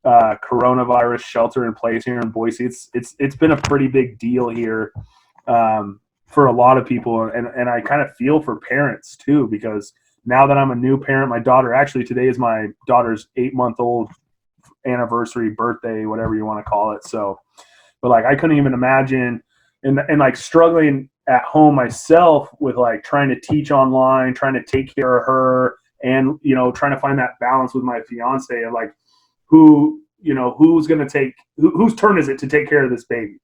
coronavirus shelter in place here in Boise. It's been a pretty big deal here for a lot of people. And I kind of feel for parents too, because now that I'm a new parent, my daughter, actually today is my daughter's 8-month-old anniversary, birthday, whatever you want to call it. So, but like, I couldn't even imagine and like struggling at home myself with like trying to teach online, trying to take care of her and, you know, trying to find that balance with my fiance of like, who's going to take, whose turn is it to take care of this baby?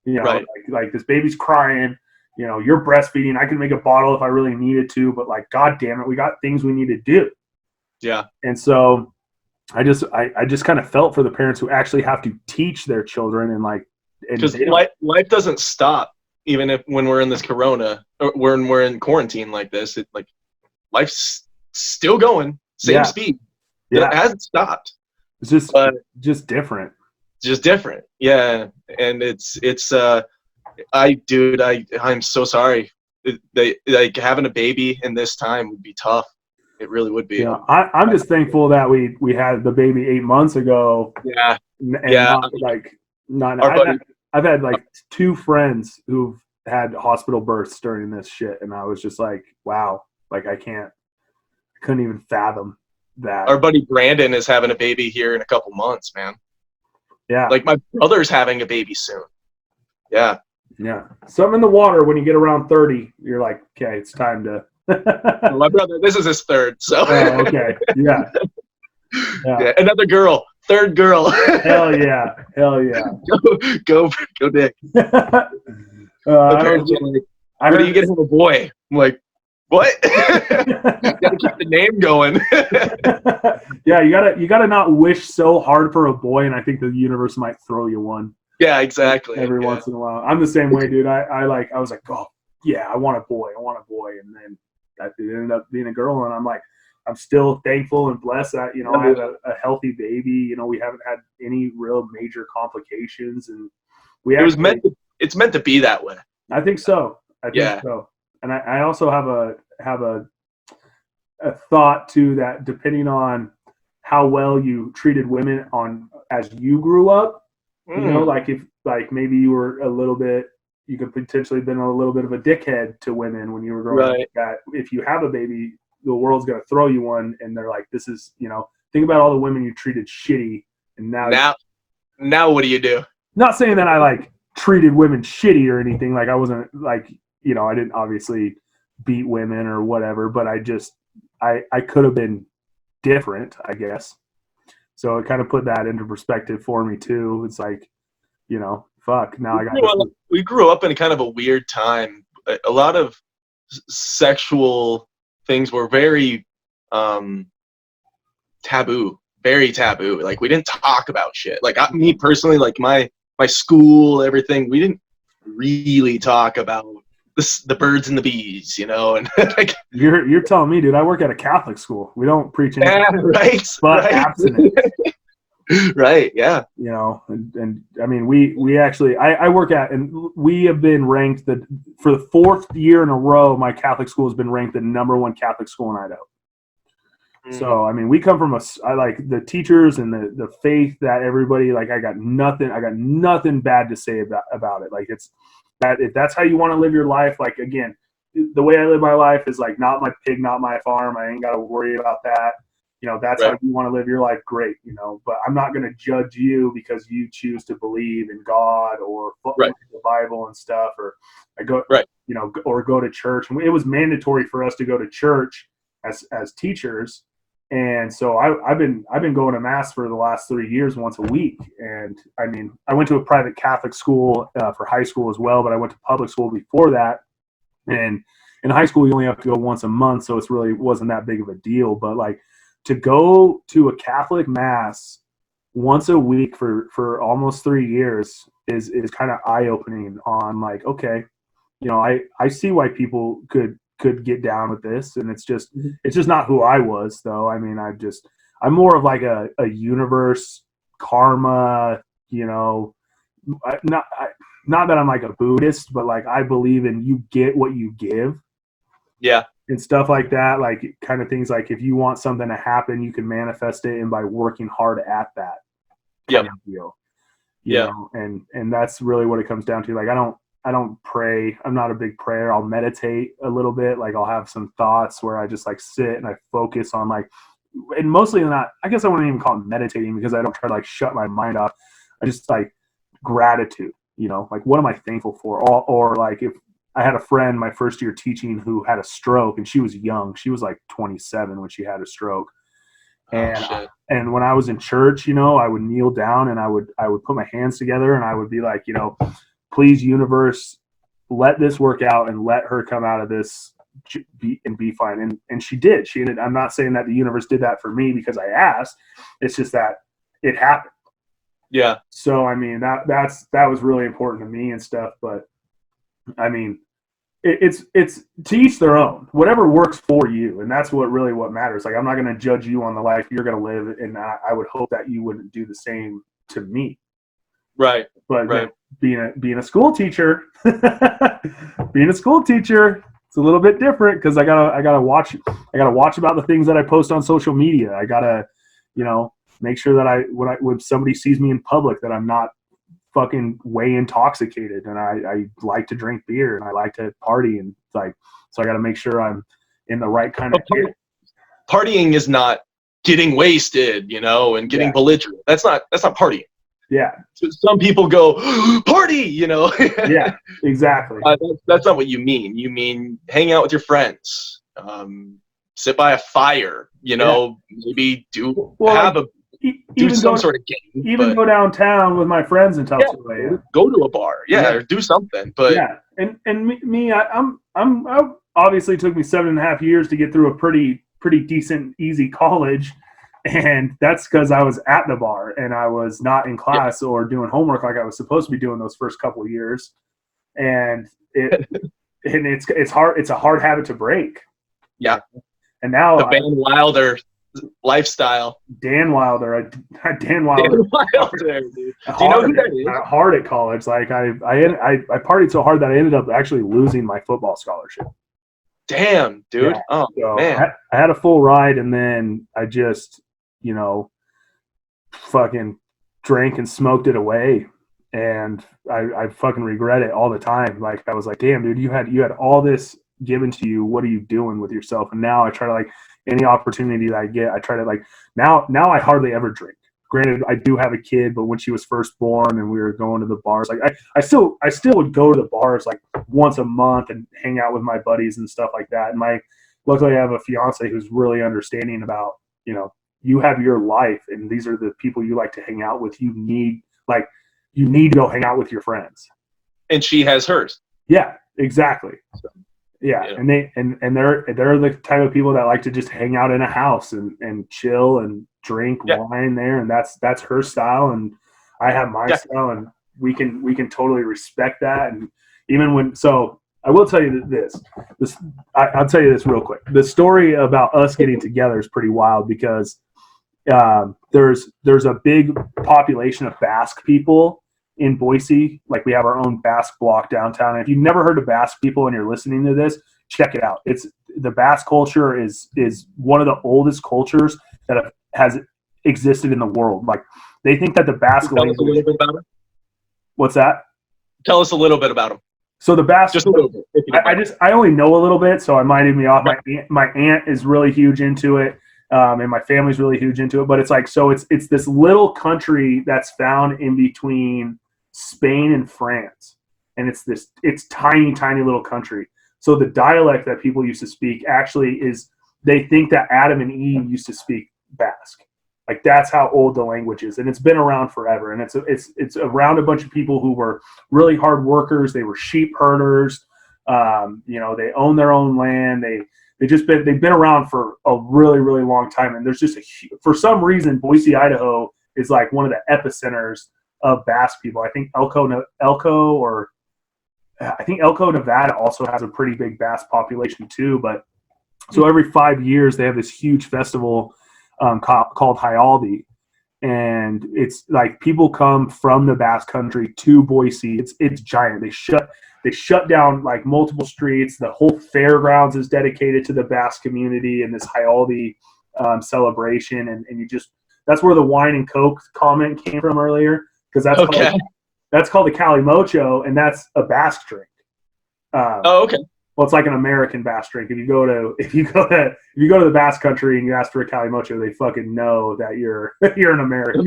You know, right. like this baby's crying, you know, you're breastfeeding. I can make a bottle if I really needed to, but like, God damn it, we got things we need to do. Yeah. And so I just kind of felt for the parents who actually have to teach their children and like, because life doesn't stop even if when we're in this corona or when we're in quarantine like this. It like life's still going, same speed. Yeah, it hasn't stopped. It's just different. Just different, yeah. And I'm so sorry. Like having a baby in this time would be tough. It really would be. Yeah, I'm just thankful that we had the baby 8 months ago. Yeah, and I've had like 2 friends who've had hospital births during this shit, and I was just like, wow, like I couldn't even fathom that. Our buddy Brandon is having a baby here in a couple months, man. Yeah, like my brother's having a baby soon. Yeah. Something in the water when you get around 30, you're like, okay, it's time to. My brother, this is his 3rd, so. Oh, okay. Yeah. Another girl, 3rd girl. Hell yeah. Go Dick. What do you get from a boy? I'm like, what? You gotta keep the name going. Yeah, you gotta not wish so hard for a boy, and I think the universe might throw you one. Yeah, exactly. Every once in a while. I'm the same way, dude. I was like, oh yeah, I want a boy, and then it ended up being a girl, and I'm like, I'm still thankful and blessed that, you know, I have a healthy baby. You know, we haven't had any real major complications, and it's meant to be that way. I think so. So. And I also have a thought too that depending on how well you treated women as you grew up, you know, like if like maybe you were you could potentially have been a little bit of a dickhead to women when you were growing up. That if you have a baby, the world's gonna throw you one, and they're like, this is, you know, think about all the women you treated shitty, and now what do you do? Not saying that I like treated women shitty or anything. Like I wasn't like, you know, I didn't obviously beat women or whatever, but I could have been different, I guess. So it kind of put that into perspective for me too. It's like, you know, fuck. Now we grew up in kind of a weird time. A lot of sexual things were very taboo, very taboo. Like we didn't talk about shit. Like me personally, like my school, everything, we didn't really talk about the birds and the bees, you know. And like, you're telling me, dude, I work at a Catholic school. We don't preach anything, right. abstinence. Right, yeah. You know, and I mean, we actually, I work at, and we have been ranked for the 4th year in a row, my Catholic school has been ranked the #1 Catholic school in Idaho. So, I mean, we come from I like the teachers and the faith that everybody, like, I got nothing bad to say about it. Like, it's that if that's how you want to live your life, like, again, the way I live my life is like, not my pig, not my farm. I ain't got to worry about that. You know, that's how you want to live your life. Great. You know, but I'm not going to judge you because you choose to believe in God or the Bible and stuff, or you know, or go to church. And it was mandatory for us to go to church as teachers. And so I've been going to mass for the last 3 years, once a week. And I mean, I went to a private Catholic school for high school as well, but I went to public school before that. And in high school you only have to go once a month, so it's really wasn't that big of a deal. But like to go to a Catholic mass once a week for almost 3 years is kind of eye opening on like, okay, you know, I see why people could get down with this, and it's just not who I was though. I mean, I'm more of like a universe karma, you know, not that I'm like a Buddhist, but like I believe in you get what you give. Yeah. And stuff like that, like kind of things like if you want something to happen, you can manifest it, and by working hard at that. Yep. You know, and that's really what it comes down to. Like I don't pray. I'm not a big prayer. I'll meditate a little bit. Like I'll have some thoughts where I just like sit and I focus on like, and mostly not, I guess I wouldn't even call it meditating because I don't try to like shut my mind off. I just like gratitude, you know, like what am I thankful for? Or like if I had a friend my first year teaching who had a stroke, and she was young. She was like 27 when she had a stroke. And when I was in church, you know, I would kneel down and I would put my hands together and I would be like, you know, please universe, let this work out and let her come out of this be fine. And she did. I'm not saying that the universe did that for me because I asked. It's just that it happened. Yeah. So I mean that was really important to me and stuff. But I mean, it's to each their own. Whatever works for you, and that's what matters. Like I'm not going to judge you on the life you're going to live, and I would hope that you wouldn't do the same to me. Right. But right. Being a school teacher, it's a little bit different because I gotta watch about the things that I post on social media. I gotta, you know, make sure that when somebody sees me in public that I'm not fucking way intoxicated, and I like to drink beer and I like to party, and like, so I got to make sure I'm in the right kind of partying is not getting wasted, you know, and getting belligerent. That's not partying. Yeah. So some people go party, you know. Yeah, exactly. That's not what you mean. You mean hang out with your friends, sit by a fire, you know, maybe do some sort of game. Go downtown with my friends until 2 a.m. Go to a bar, or do something. But and me, I obviously took me 7.5 years to get through a pretty decent, easy college, and that's because I was at the bar and I was not in class or doing homework like I was supposed to be doing those first couple of years, and it's hard. It's a hard habit to break. Yeah, and now the Van Wilder lifestyle. Dan Wilder. Dan Wilder. Dude. Do you know who that is? Hard at college. Like I partied so hard that I ended up actually losing my football scholarship. Damn, dude. Yeah. Oh, so man. I had a full ride, and then I just, you know, fucking drank and smoked it away. And I fucking regret it all the time. Like I was like, damn, dude, you had all this given to you. What are you doing with yourself? And now I try to, like, any opportunity that I get, I try to, like, now I hardly ever drink. Granted, I do have a kid, but when she was first born and we were going to the bars, like I still would go to the bars like once a month and hang out with my buddies and stuff like that. And luckily I have a fiance who's really understanding about, you know, you have your life and these are the people you like to hang out with. You need to go hang out with your friends. And she has hers. Yeah, exactly. Yeah, and they're the type of people that like to just hang out in a house and chill and drink wine there, and that's her style, and I have my style, and we can totally respect that. And even when, so I will tell you this I'll tell you this real quick. The story about us getting together is pretty wild because there's a big population of Basque people in Boise. Like we have our own Basque block downtown. And if you've never heard of Basque people and you're listening to this, check it out. It's the Basque culture is one of the oldest cultures that has existed in the world. Like they think that the Basque language. Tell us a little bit about them. What's that? Tell us a little bit about them. So the Basque, just a little bit. I only know a little bit, so it minded me off. My aunt is really huge into it. And my family's really huge into it, but it's like, so it's this little country that's found in between Spain and France. And it's tiny little country. So the dialect that people used to speak actually is, they think that Adam and Eve used to speak Basque. Like that's how old the language is. And it's been around forever. And it's around a bunch of people who were really hard workers. They were sheep herders. They own their own land. They've been around for a really, really long time. And there's just for some reason, Boise, Idaho is like one of the epicenters of Basque people. I think Elko, Nevada also has a pretty big Basque population too. But so every 5 years they have this huge festival called Hialdi. And it's like people come from the Basque Country to Boise. It's giant. They shut down like multiple streets. The whole fairgrounds is dedicated to the Basque community and this Hialdi celebration. And that's where the wine and Coke comment came from earlier, because that's called the Calimocho, and that's a Basque drink. Okay. Well, it's like an American Basque drink. If you go to the Basque Country and you ask for a Calimocho, they fucking know that you're an American.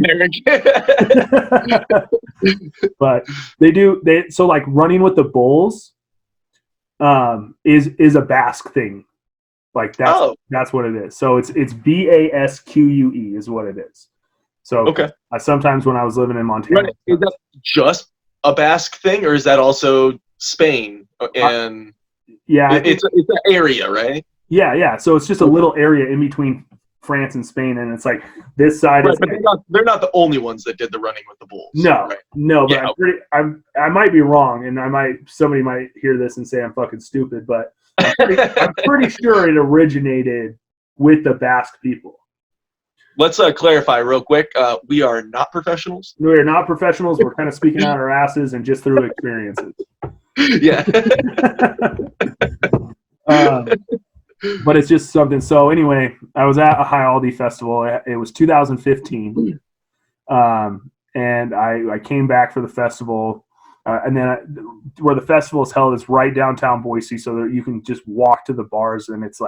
But so like running with the bulls is a Basque thing. Like that's what it is. So it's BASQUE is what it is. So sometimes when I was living in Montana, is that just a Basque thing, or is that also Spain and? It's an area, right? Yeah. So it's just a little area in between France and Spain, and it's like this side is. But they're not the only ones that did the running with the bulls. No, right? No. But I might be wrong, and somebody might hear this and say I'm fucking stupid, but I'm pretty sure it originated with the Basque people. Let's clarify real quick. We are not professionals. We are not professionals. We're kind of speaking out our asses and just through experiences. Yeah. But it's just something. So anyway, I was at a Hialdi festival. It was 2015. And I came back for the festival. And then where the festival is held is right downtown Boise, so that you can just walk to the bars, and it's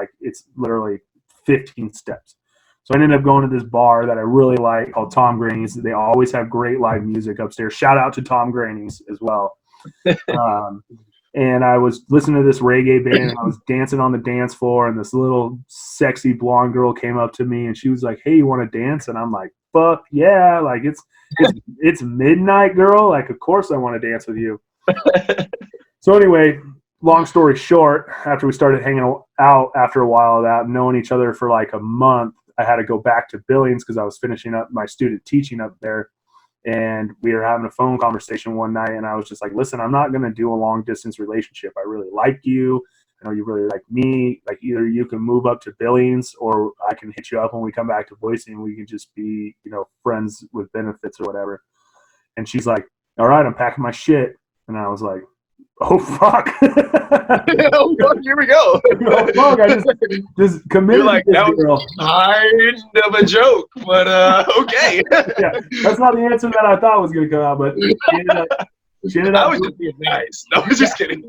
literally 15 steps. So I ended up going to this bar that I really like called Tom Graney's. They always have great live music upstairs. Shout out to Tom Graney's as well. And I was listening to this reggae band, and I was dancing on the dance floor, and this little sexy blonde girl came up to me, and she was like, "Hey, you want to dance?" And I'm like, "Fuck yeah!" Like it's midnight, girl. Like, of course I want to dance with you. So anyway, long story short, after we started hanging out after a while of that, knowing each other for like a month, I had to go back to Billings because I was finishing up my student teaching up there. And we were having a phone conversation one night, and I was just like, "Listen, I'm not going to do a long distance relationship. I really like you. I know you really like me. Like, either you can move up to Billings, or I can hit you up when we come back to Boise, and we can just be, friends with benefits or whatever." And she's like, "All right, I'm packing my shit." And I was like, "Oh fuck!" Oh fuck! Here we go. Oh fuck! I just committed. You're like, to this that girl. was kind of a joke, but okay. Yeah, that's not the answer that I thought was going to come out, but she ended up. I was just being nice. I was just kidding.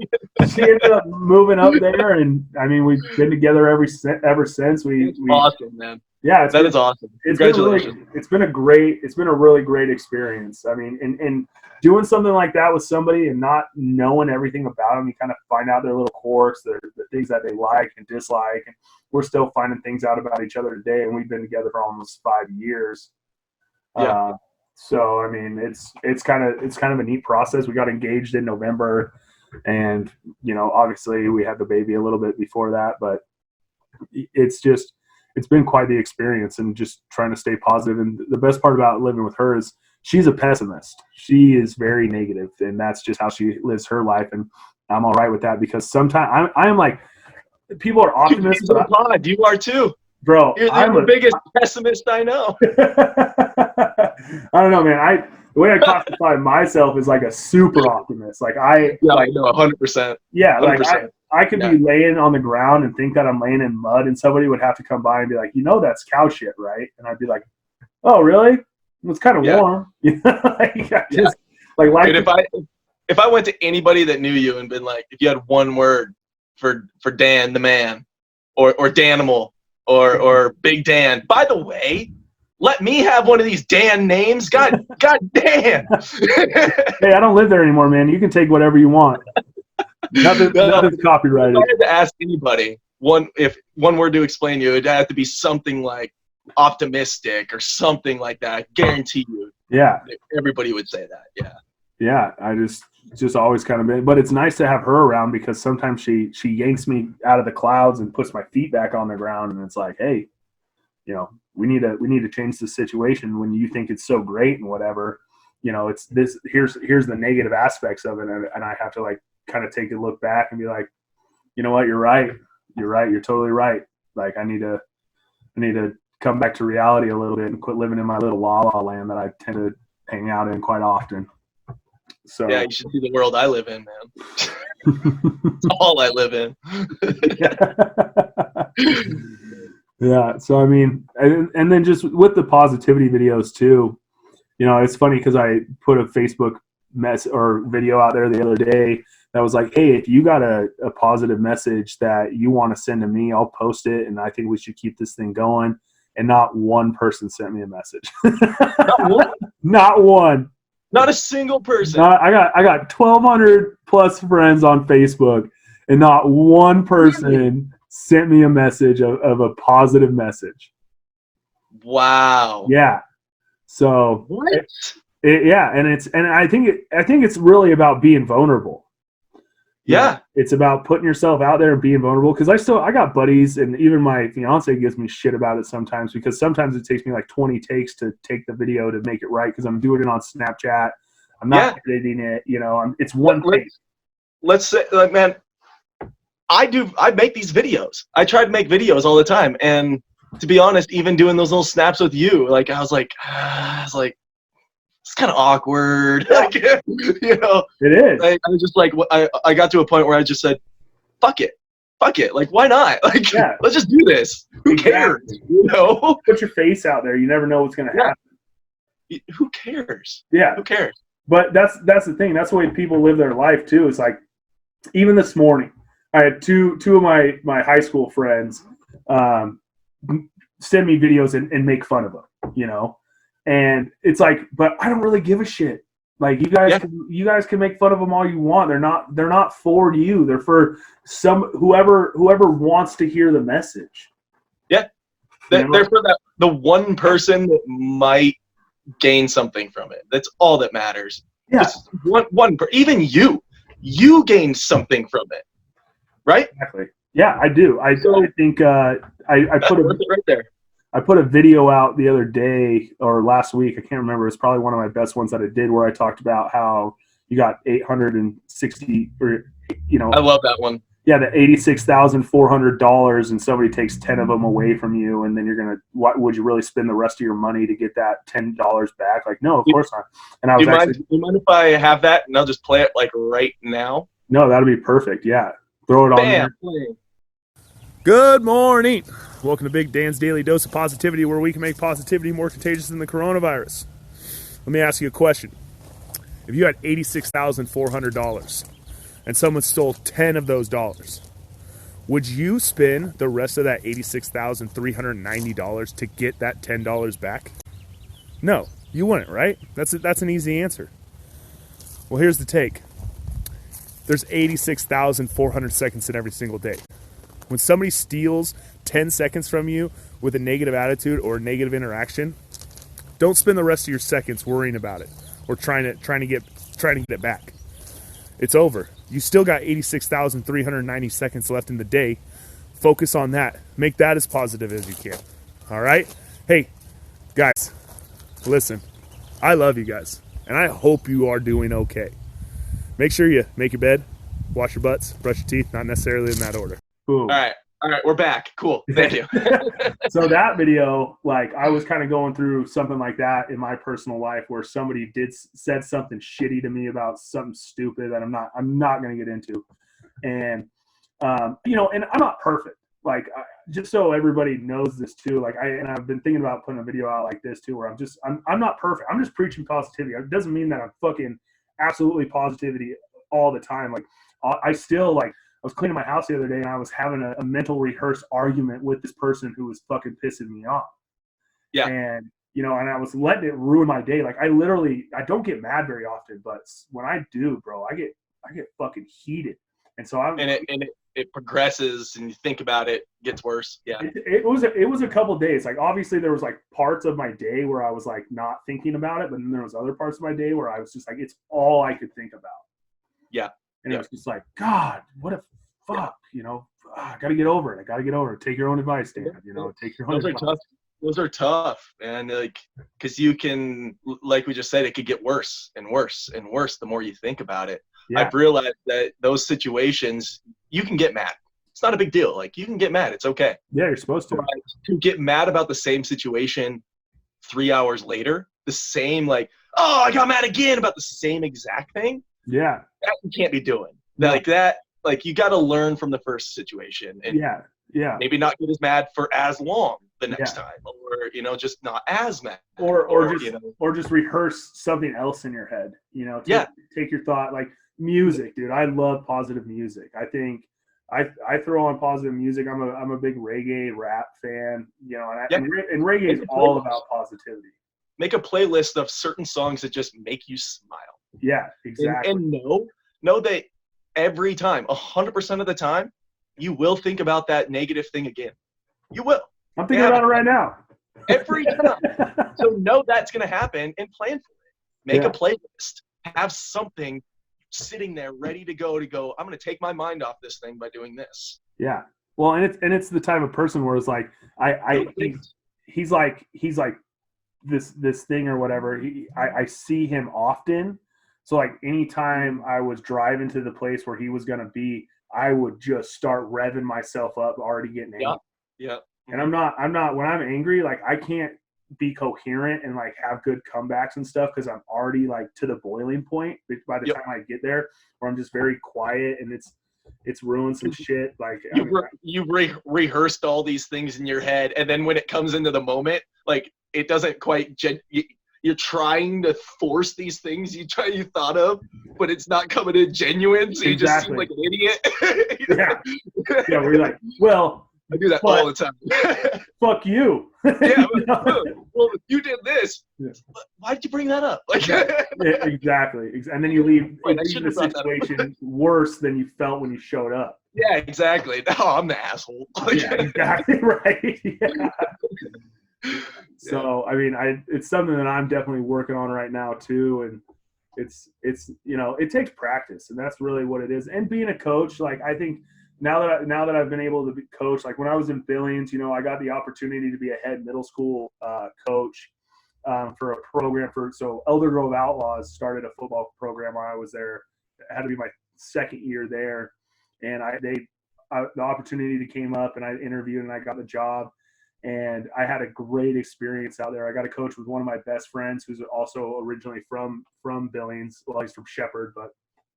She ended up moving up there, and I mean, we've been together ever since. Awesome, man. Yeah, that is awesome. Congratulations. It's been a really great experience. I mean, and doing something like that with somebody and not knowing everything about them, you kind of find out their little quirks, the things that they like and dislike, and we're still finding things out about each other today, and we've been together for almost 5 years. Yeah. So I mean, it's kind of a neat process. We got engaged in November, and obviously we had the baby a little bit before that, but it's been quite the experience, and just trying to stay positive. And the best part about living with her is she's a pessimist. She is very negative, and that's just how she lives her life. And I'm all right with that, because sometimes I'm like, people are optimists. But you are too, bro. I'm the biggest pessimist I know. I don't know, man. The way I classify myself is like a super optimist. Like I know 100%. Yeah, 100%. Like I could be laying on the ground and think that I'm laying in mud, and somebody would have to come by and be like, that's cow shit, right? And I'd be like, "Oh, really? It's kind of warm." Dude, if I went to anybody that knew you and been like, if you had one word for Dan the man, or Danimal, or Big Dan. By the way, let me have one of these Dan names. God damn. Hey, I don't live there anymore, man. You can take whatever you want. Nothing's copyrighted. If I had to ask anybody if one word to explain you, it'd have to be something like optimistic or something like that. I guarantee you. Yeah. Everybody would say that. Yeah. Yeah, I just always kind of been, but it's nice to have her around because sometimes she yanks me out of the clouds and puts my feet back on the ground, and it's like, hey, we need to change the situation when you think it's so great and whatever. It's this. Here's the negative aspects of it, and I have to like kind of take a look back and be like, you know what, you're right. You're totally right. Like I need to come back to reality a little bit and quit living in my little la-la land that I tend to hang out in quite often. So yeah, you should see the world I live in, man. It's all I live in. Yeah. So I mean, and then just with the positivity videos too, it's funny because I put a Facebook video out there the other day that was like, hey, if you got a positive message that you want to send to me, I'll post it, and I think we should keep this thing going. And not one person sent me a message. Not one. Not one. Not a single person. I got 1,200 plus friends on Facebook, and not one person sent me a message of a positive message. Wow. Yeah. So what? Yeah, and I think it's really about being vulnerable. Yeah. It's about putting yourself out there and being vulnerable. Because I got buddies, and even my fiance gives me shit about it sometimes, because sometimes it takes me like 20 takes to take the video to make it right, because I'm doing it on Snapchat. I'm not editing it. It's one take. Let's say, like, man, I make these videos. I try to make videos all the time, and to be honest, even doing those little snaps with you, like I was like, it's kind of awkward. Like, It is. I was just like, I got to a point where I just said, fuck it. Like, why not? Like, let's just do this. Who cares? Put your face out there. You never know what's going to happen. Who cares? Yeah. Who cares? But that's the thing. That's the way people live their life too. It's like, even this morning, I had two of my high school friends send me videos and make fun of them, and it's like, but I don't really give a shit. Like, you guys can make fun of them all you want. They're not for you. They're for whoever wants to hear the message. Yeah, they're for the one person that might gain something from it. That's all that matters. Yeah, just even you gain something from it, right? Exactly. Yeah, I do. I think I put it right there. I put a video out the other day or last week. I can't remember. It's probably one of my best ones that I did, where I talked about how you got 860, or I love that one. Yeah, the $86,400, and somebody takes 10 of them away from you, and then you're gonna. What would you really spend the rest of your money to get that $10 back? Like, no, of course not. And I was do you mind if I have that and I'll just play it like right now? No, that'll be perfect. Yeah, throw it on there. Good morning. Welcome to Big Dan's Daily Dose of Positivity, where we can make positivity more contagious than the coronavirus. Let me ask you a question. If you had $86,400 and someone stole 10 of those dollars, would you spend the rest of that $86,390 to get that $10 back? No, you wouldn't, right? That's an easy answer. Well, here's the take. There's 86,400 seconds in every single day. When somebody steals 10 seconds from you with a negative attitude or a negative interaction, don't spend the rest of your seconds worrying about it or trying to get it back. It's over. You still got 86,390 seconds left in the day. Focus on that. Make that as positive as you can. All right? Hey, guys, listen. I love you guys, and I hope you are doing okay. Make sure you make your bed, wash your butts, brush your teeth, not necessarily in that order. All right, we're back. Cool. Thank you. So that video, like, I was kind of going through something like that in my personal life, where somebody said something shitty to me about something stupid that I'm not going to get into, and and I'm not perfect. Like, just so everybody knows this too. Like, I've been thinking about putting a video out like this too, where I'm not perfect. I'm just preaching positivity. It doesn't mean that I'm fucking absolutely positivity all the time. Like, I still, like, I was cleaning my house the other day, and I was having a mental rehearsed argument with this person who was fucking pissing me off. Yeah. And, and I was letting it ruin my day. Like, I don't get mad very often, but when I do, bro, I get fucking heated. And so it progresses and you think about it, gets worse. Yeah. It was a couple days. Like, obviously there was like parts of my day where I was like not thinking about it, but then there was other parts of my day where I was just like, it's all I could think about. Yeah. And it was just like, God, what a fuck, you know, I got to get over it. I got to get over it. Take your own advice, Dan, you know, take your own advice. Those are tough, and like, because you can, like we just said, it could get worse and worse and worse the more you think about it. Yeah. I've realized that those situations, you can get mad. It's not a big deal. Like, you can get mad. It's okay. Yeah, you're supposed to. But to get mad about the same situation 3 hours later, the same, like, oh, I got mad again about the same exact thing. Yeah. That you can't be doing. No. Like that, like, you got to learn from the first situation. And maybe not get as mad for as long the next time, or, you know, just not as mad, or just, you know, or just rehearse something else in your head, you know, take your thought, like music, dude. I love positive music. I think I throw on positive music. I'm a big reggae rap fan, you know, and reggae is all about positivity. Make a playlist of certain songs that just make you smile. Yeah, exactly. And know that every time, 100% of the time, you will think about that negative thing again. You will. I'm thinking about it right now. Every time. So know that's going to happen and plan for it. Make a playlist. Have something sitting there ready to go, I'm going to take my mind off this thing by doing this. Yeah. Well, and it's the type of person where it's like, he's like this thing or whatever. I see him often. So like anytime I was driving to the place where he was going to be, I would just start revving myself up, already getting angry. Yeah. And I'm not, when I'm angry, like, I can't be coherent and like have good comebacks and stuff, because I'm already like to the boiling point by the time I get there, where I'm just very quiet and it's ruined some shit. Like, you've rehearsed all these things in your head, and then when it comes into the moment, like, it doesn't quite you're trying to force these things you thought of, but it's not coming in genuine, so you just seem like an idiot. Yeah, we're like, well, I do that all the time. Fuck you. Well, you did this. Why did you bring that up? Like, exactly. And then you leave the situation worse than you felt when you showed up. Yeah, exactly. No, I'm the asshole. Yeah, exactly right. Yeah. So, I mean, it's something that I'm definitely working on right now too, and it's you know, it takes practice, and that's really what it is. And being a coach, like, I think now that I've been able to be coach, like when I was in Billings, you know, I got the opportunity to be a head middle school coach for a program so Elder Grove Outlaws started a football program while I was there. It had to be my second year there, and the opportunity came up, and I interviewed and I got the job. And I had a great experience out there. I got to coach with one of my best friends, who's also originally from Billings. Well, he's from Shepherd, but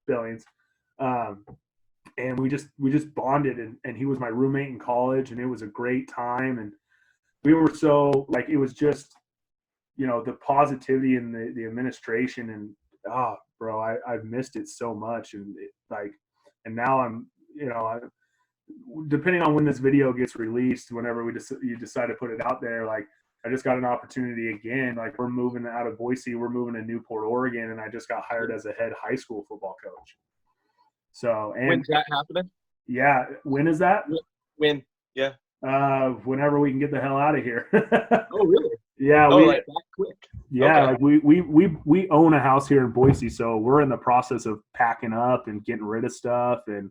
Billings. And we just bonded, and he was my roommate in college, and it was a great time. And we were so, like, it was just, you know, the positivity in the administration, and bro, I've missed it so much. And and now I'm, you know, depending on when this video gets released, whenever you decide to put it out there, like, I just got an opportunity again. Like, we're moving out of Boise, we're moving to Newport, Oregon, and I just got hired as a head high school football coach. So, and when's that happening? Yeah, when is that? When? Yeah. Whenever we can get the hell out of here. Oh, really? Yeah. Like that quick? Yeah, okay. Like we own a house here in Boise, so we're in the process of packing up and getting rid of stuff and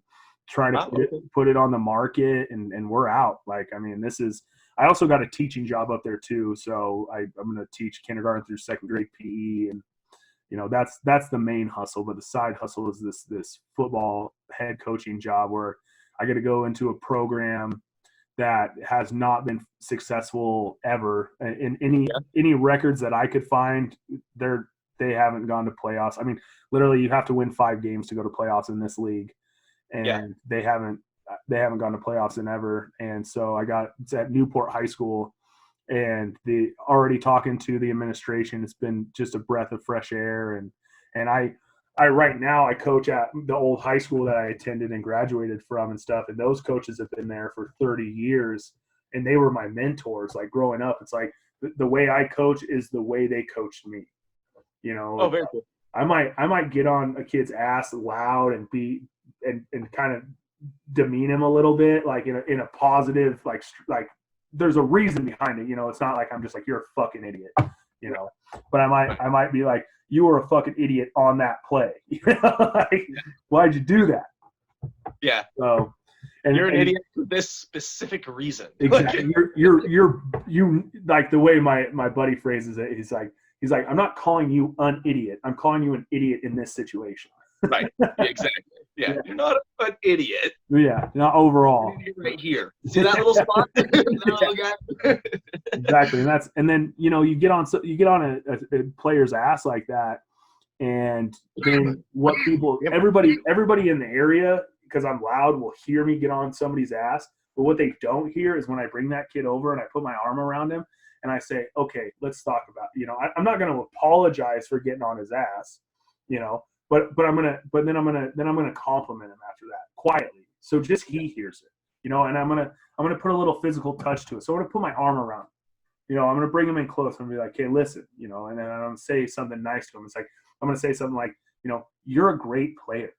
trying to put it on the market, and we're out. Like, I mean, I also got a teaching job up there too, so I'm going to teach kindergarten through second grade PE, and you know, that's the main hustle. But the side hustle is this football head coaching job, where I get to go into a program that has not been successful ever. In any records that I could find, they haven't gone to playoffs. I mean, literally, you have to win 5 games to go to playoffs in this league. And they haven't gone to playoffs in ever. And so it's at Newport High School, and already talking to the administration, it's been just a breath of fresh air. And I right now I coach at the old high school that I attended and graduated from and stuff. And those coaches have been there for 30 years, and they were my mentors. Like, growing up, it's like the way I coach is the way they coached me, you know. Oh, very cool. I might get on a kid's ass loud and kind of demean him a little bit, like in a positive, like there's a reason behind it. It's not like I'm just like, you're a fucking idiot, but I might be like, you were a fucking idiot on that play. Like, why'd you do that? Yeah. So, you're an idiot for this specific reason. Exactly. You like the way my buddy phrases it. He's like, I'm not calling you an idiot. I'm calling you an idiot in this situation. Right. Exactly. Yeah. You're not an idiot. Yeah. Not overall. You're right here. See that little spot? That little guy? Exactly. And then you get on a player's ass like that, and then what everybody in the area, because I'm loud, will hear me get on somebody's ass. But what they don't hear is when I bring that kid over and I put my arm around him and I say, okay, let's talk about, I'm not going to apologize for getting on his ass, but I'm going to compliment him after that quietly. So just he hears it, and I'm going to put a little physical touch to it. So I'm going to put my arm around him, I'm going to bring him in close and be like, hey, listen, and then I'm going to say something nice to him. It's like, I'm going to say something like, you're a great player.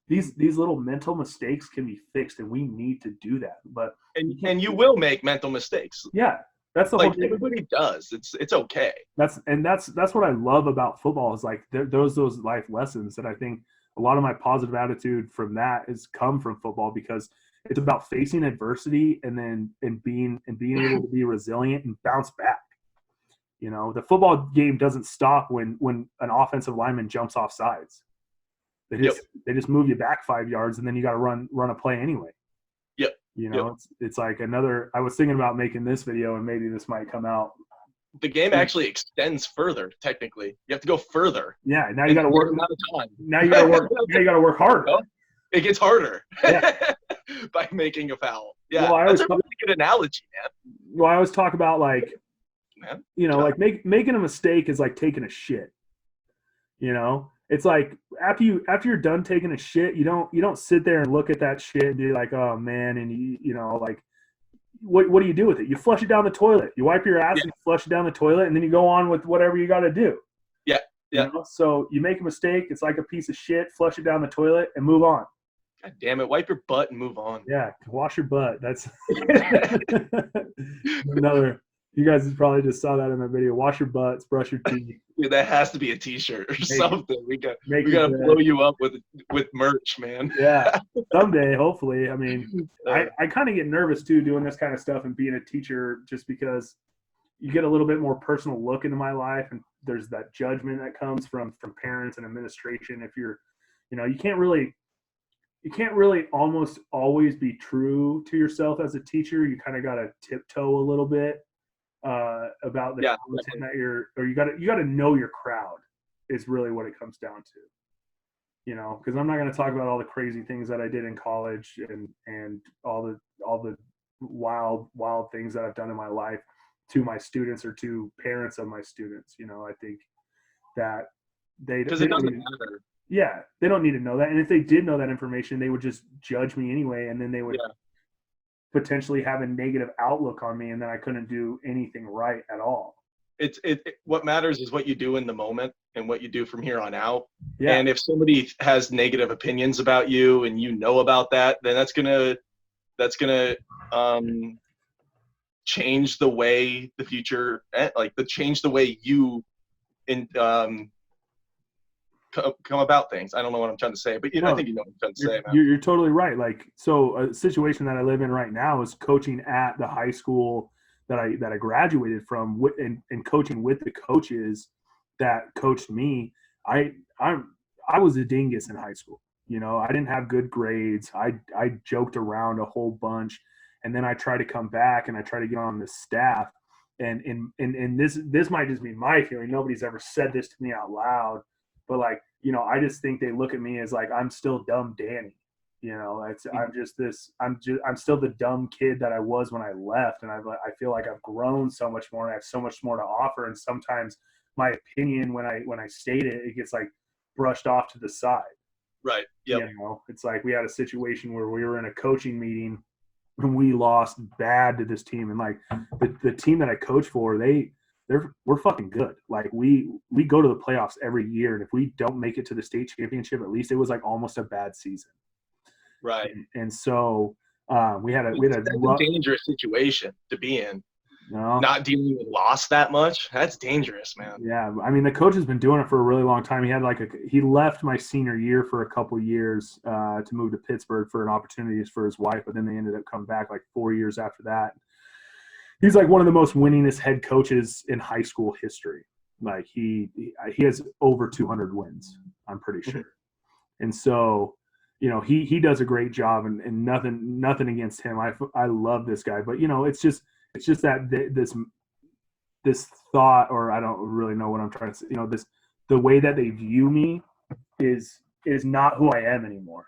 These little mental mistakes can be fixed, and we need to do that. But and you will make mental mistakes. Yeah, that's the whole thing. Everybody does. It's okay. That's what I love about football is like those life lessons that I think a lot of my positive attitude from that is come from football, because it's about facing adversity and being able to be resilient and bounce back. The football game doesn't stop when an offensive lineman jumps off sides. They just move you back 5 yards, and then you got to run a play anyway. Yep. It's like another. I was thinking about making this video, and maybe this might come out. The game actually extends further. Technically, you have to go further. Yeah. Now you got to work. Now you got to work. Now you got to work harder. It gets harder. Yeah. By making a foul. Yeah. Well, that's a really good analogy, man. Well, I always talk about like, like making a mistake is like taking a shit. It's like after you're done taking a shit, you don't sit there and look at that shit and be like, oh man, and like what do you do with it? You flush it down the toilet. You wipe your ass and flush it down the toilet, and then you go on with whatever you got to do. Yeah. Yeah. So you make a mistake, it's like a piece of shit. Flush it down the toilet and move on. God damn it! Wipe your butt and move on. Yeah, wash your butt. That's another. You guys probably just saw that in the video. Wash your butts, brush your teeth. Dude, that has to be a T-shirt or something. We got to blow you up with merch, man. Yeah, someday, hopefully. I mean, I kind of get nervous too doing this kind of stuff and being a teacher, just because you get a little bit more personal look into my life, and there's that judgment that comes from parents and administration. If you're, you can't really almost always be true to yourself as a teacher. You kind of got to tiptoe a little bit. About the content that you got to know your crowd is really what it comes down to, because I'm not going to talk about all the crazy things that I did in college and all the wild things that I've done in my life to my students or to parents of my students. I think that because it doesn't matter. Yeah, they don't need to know that, and if they did know that information, they would just judge me anyway, and then they would. Potentially have a negative outlook on me, and then I couldn't do anything right at all. What matters is what you do in the moment and what you do from here on out. Yeah. And if somebody has negative opinions about you and about that, then that's gonna change the way the future, change the way you come about things. I don't know what I'm trying to say, but I think you know what I'm trying to say, man. You're totally right. Like, so a situation that I live in right now is coaching at the high school that I graduated from, and coaching with the coaches that coached me. I was a dingus in high school. I didn't have good grades. I joked around a whole bunch, and then I tried to come back and I tried to get on the staff. And this might just be my feeling. Nobody's ever said this to me out loud. But I just think they look at me as like I'm still dumb Danny. I'm still the dumb kid that I was when I left, and I feel like I've grown so much more, and I have so much more to offer. And sometimes my opinion, when I state it, it gets like brushed off to the side. Right. Yep. It's like we had a situation where we were in a coaching meeting and we lost bad to this team, and like the team that I coach for, we're fucking good. Like we go to the playoffs every year, and if we don't make it to the state championship, at least it was like almost a bad season. Right. And so we had a dangerous situation to be in. No. Not dealing with loss that much. That's dangerous, man. Yeah, I mean, the coach has been doing it for a really long time. He left my senior year for a couple years to move to Pittsburgh for an opportunity for his wife, but then they ended up coming back like 4 years after that. He's like one of the most winningest head coaches in high school history. Like he has over 200 wins, I'm pretty sure. Mm-hmm. And so, you know, he does a great job, and nothing against him. I love this guy, but you know, it's just that this thought, or I don't really know what I'm trying to say. You know, the way that they view me is not who I am anymore.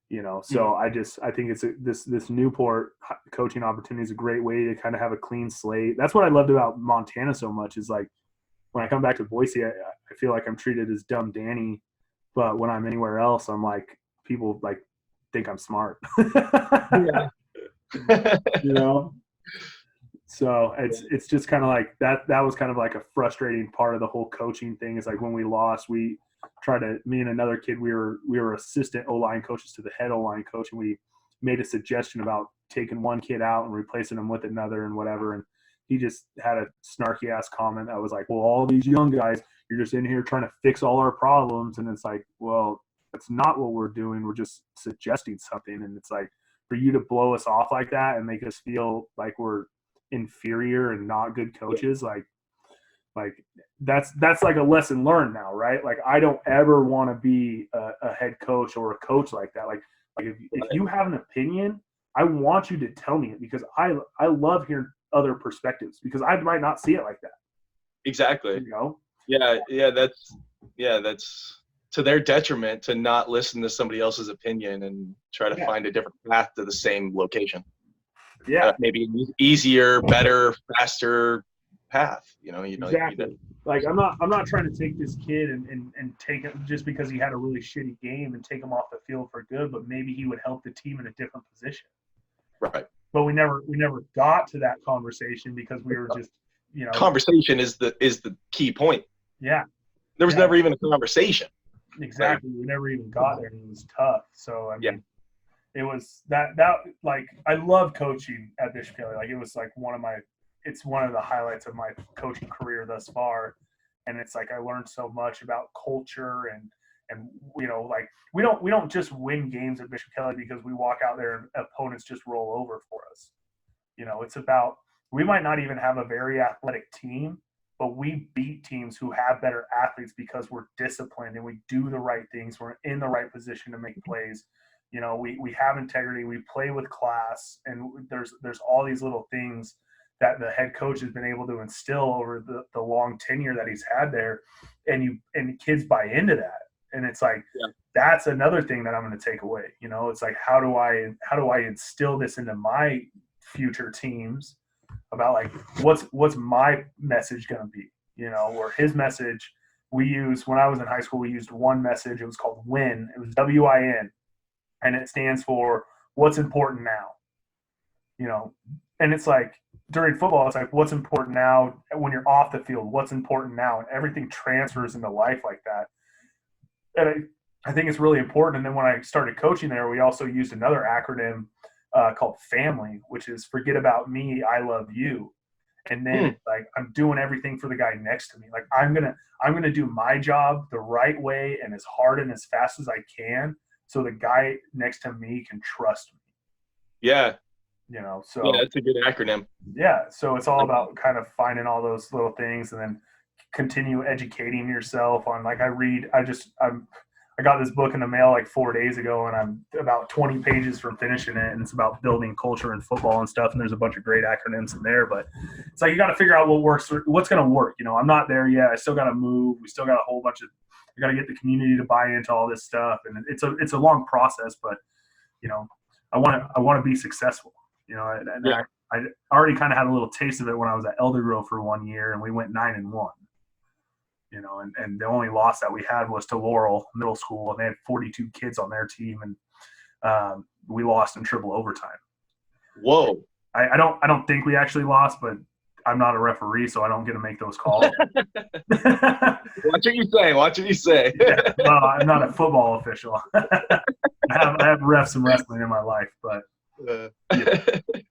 You know, so I think it's this Newport coaching opportunity is a great way to kind of have a clean slate. That's what I loved about Montana so much, is like when I come back to Boise, I feel like I'm treated as dumb Danny, but when I'm anywhere else, I'm like, people like think I'm smart. Yeah. You know? So it's just kind of like that was kind of like a frustrating part of the whole coaching thing. Is like when we lost, me and another kid, we were assistant O-line coaches to the head O-line coach, and we made a suggestion about taking one kid out and replacing him with another and whatever. And he just had a snarky ass comment that was like, well, all these young guys, you're just in here trying to fix all our problems. And it's like, well, that's not what we're doing. We're just suggesting something. And it's like, for you to blow us off like that and make us feel like we're inferior and not good coaches, like that's like a lesson learned now, right? Like I don't ever want to be a head coach or a coach like that. Like if you have an opinion, I want you to tell me it, because I love hearing other perspectives, because I might not see it like that. Exactly. You know? Yeah, that's to their detriment to not listen to somebody else's opinion and try to find a different path to the same location. Yeah, maybe an easier, better, faster path. Exactly. Like I'm not trying to take this kid and take him just because he had a really shitty game and take him off the field for good, but maybe he would help the team in a different position. Right. But we never got to that conversation because we were just, you know. Conversation is the key point. Yeah. There was never even a conversation. Exactly. We never even got there, and it was tough. So I mean, it was that like I love coaching at Bishop Kelly. Like it was like one of the highlights of my coaching career thus far. And it's like I learned so much about culture and you know, like we don't just win games at Bishop Kelly because we walk out there and opponents just roll over for us. You know, it's about, we might not even have a very athletic team, but we beat teams who have better athletes because we're disciplined and we do the right things. We're in the right position to make plays. You know, we have integrity. We play with class, and there's all these little things that the head coach has been able to instill over the long tenure that he's had there, and kids buy into that. And it's like, that's another thing that I'm going to take away. You know, it's like, how do I instill this into my future teams about like, what's my message going to be, you know, or his message. When I was in high school, we used one message. It was called WIN. It was WIN. And it stands for what's important now, you know? And it's like, during football, it's like, what's important now? When you're off the field, what's important now? And everything transfers into life like that. And I think it's really important. And then when I started coaching there, we also used another acronym called FAMILY, which is forget about me, I love you. And then like, I'm doing everything for the guy next to me. Like I'm gonna do my job the right way and as hard and as fast as I can, so the guy next to me can trust me. Yeah. You know, so yeah, that's a good acronym. Yeah, so it's all about kind of finding all those little things, and then continue educating yourself on. Like I got this book in the mail like 4 days ago, and I'm about 20 pages from finishing it, and it's about building culture in football and stuff. And there's a bunch of great acronyms in there, but it's like you got to figure out what's going to work. You know, I'm not there yet. I still got to move. We still got a whole bunch of. I got to get the community to buy into all this stuff, and it's a long process. But you know, I want to be successful. You know, I already kind of had a little taste of it when I was at Elder Grove for 1 year, and we went 9-1. You know, and the only loss that we had was to Laurel Middle School, and they had 42 kids on their team, and we lost in triple overtime. Whoa! I don't think we actually lost, but I'm not a referee, so I don't get to make those calls. Watch what you say. Yeah, well, I'm not a football official. I have ref some wrestling in my life, but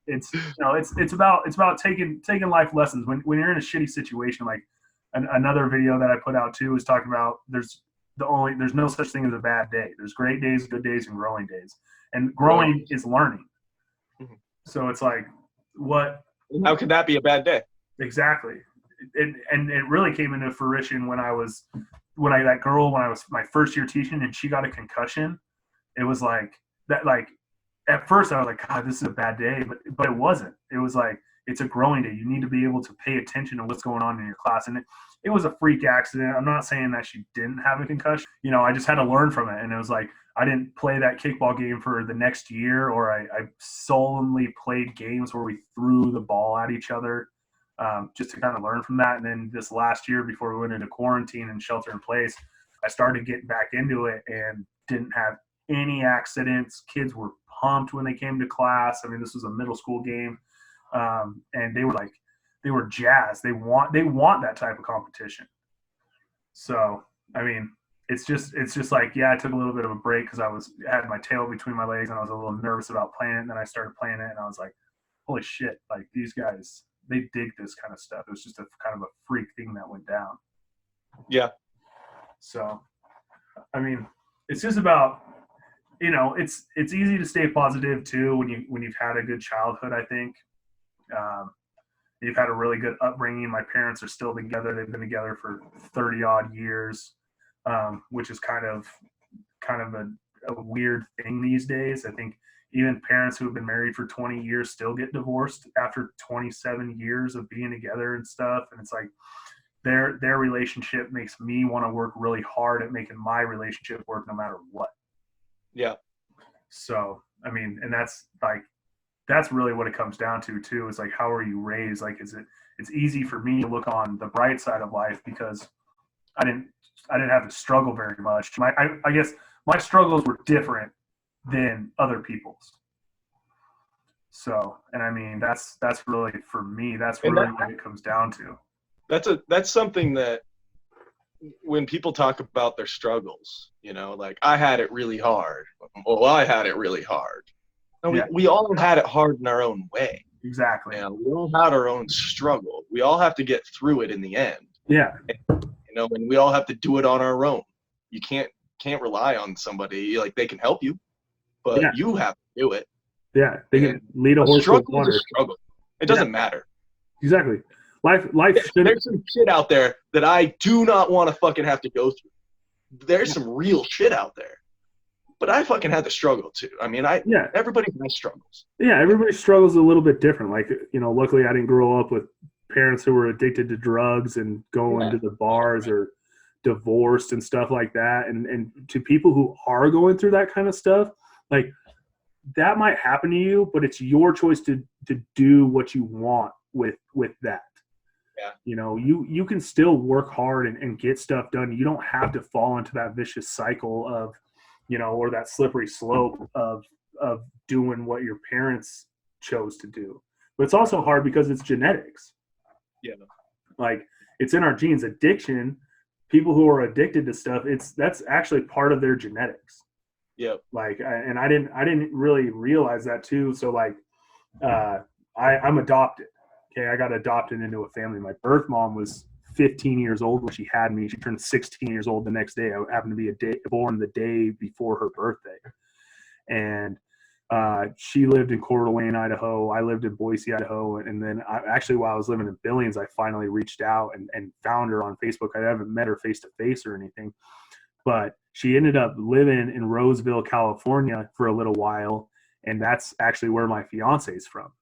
it's about taking life lessons when you're in a shitty situation. Like another video that I put out too is talking about there's no such thing as a bad day. There's great days, good days, and growing days. And growing is learning. So it's like, what? How could that be a bad day? Exactly. And it really came into fruition when I was my first year teaching and she got a concussion. It was like that. Like at first I was like, God, this is a bad day, but it wasn't. It was like, it's a growing day. You need to be able to pay attention to what's going on in your class. And it was a freak accident. I'm not saying that she didn't have a concussion. I just had to learn from it. And it was like, I didn't play that kickball game for the next year, or I solemnly played games where we threw the ball at each other just to kind of learn from that. And then this last year, before we went into quarantine and shelter in place, I started getting back into it and didn't have any accidents. Kids were pumped when they came to class. I mean, this was a middle school game. And they were jazzed. They want that type of competition. So, I mean, it's just like, yeah, I took a little bit of a break because I had my tail between my legs and I was a little nervous about playing it. And then I started playing it and I was like, holy shit, like these guys, they dig this kind of stuff. It was just a kind of a freak thing that went down. Yeah. So, I mean, it's just about, it's easy to stay positive too when you've had a good childhood, I think. You've had a really good upbringing. My parents are still together. They've been together for 30 odd years, which is kind of a weird thing these days. I think even parents who have been married for 20 years still get divorced after 27 years of being together and stuff. And it's like their relationship makes me want to work really hard at making my relationship work no matter what. Yeah. So, I mean, and that's really what it comes down to too, is like, how are you raised? Like, it's easy for me to look on the bright side of life because I didn't have to struggle very much. I guess my struggles were different than other people's. So, and I mean, that's really, for me, that's really what it comes down to. That's something that when people talk about their struggles, like I had it really hard. Well, I had it really hard. And we all had it hard in our own way. Exactly. And we all had our own struggle. We all have to get through it in the end. Yeah. And we all have to do it on our own. You can't rely on somebody. Like, they can help you, but you have to do it. Yeah. They can lead a horse to water. Struggle. It doesn't matter. Exactly. Life. There's some shit out there that I do not want to fucking have to go through. There's some real shit out there. But I fucking had to struggle too. I mean, everybody has struggles. Yeah, everybody struggles a little bit different. Like, luckily I didn't grow up with parents who were addicted to drugs and going to the bars or divorced and stuff like that. And to people who are going through that kind of stuff, like, that might happen to you, but it's your choice to do what you want with that. Yeah. You can still work hard and get stuff done. You don't have to fall into that vicious cycle of, or that slippery slope of doing what your parents chose to do. But it's also hard because it's genetics. Yeah. Like, it's in our genes. Addiction, people who are addicted to stuff, that's actually part of their genetics. Yeah. Like, and I didn't really realize that too. So like, I'm adopted. Okay. I got adopted into a family. My birth mom was 15 years old when she had me. She turned 16 years old the next day. I happened to be born the day before her birthday. And she lived in Coeur d'Alene, Idaho. I lived in Boise, Idaho. And then while I was living in Billings, I finally reached out and found her on Facebook. I haven't met her face to face or anything, but she ended up living in Roseville, California for a little while. And that's actually where my fiance is from.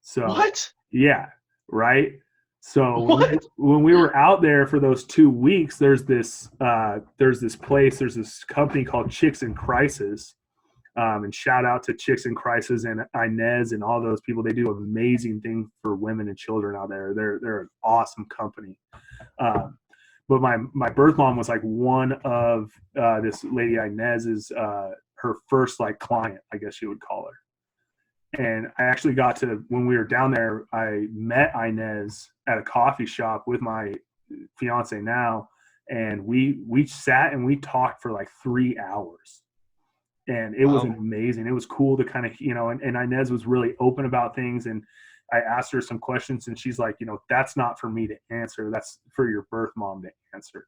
So what? Yeah. Right. So when we were out there for those 2 weeks, there's this company called Chicks in Crisis. And shout out to Chicks in Crisis and Inez and all those people. They do amazing things for women and children out there. They're an awesome company. But my birth mom was like one of this lady Inez's her first like client, I guess you would call her. And I actually got to, when we were down there, I met Inez at a coffee shop with my fiance now, and we sat and we talked for like 3 hours. And it was amazing. It was cool to kind of, and Inez was really open about things. And I asked her some questions and she's like, that's not for me to answer. That's for your birth mom to answer.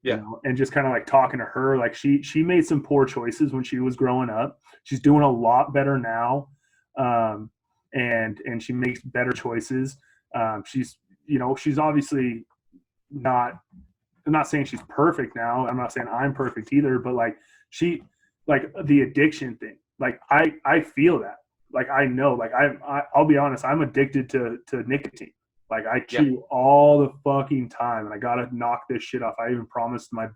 Yeah. And just kind of like talking to her, like she made some poor choices when she was growing up. She's doing a lot better now. And she makes better choices. She's obviously not, I'm not saying she's perfect now. I'm not saying I'm perfect either, but like the addiction thing, like I feel that, like, I know, like I'll be honest, I'm addicted to nicotine. Like I chew all the fucking time and I got to knock this shit off. I even promised my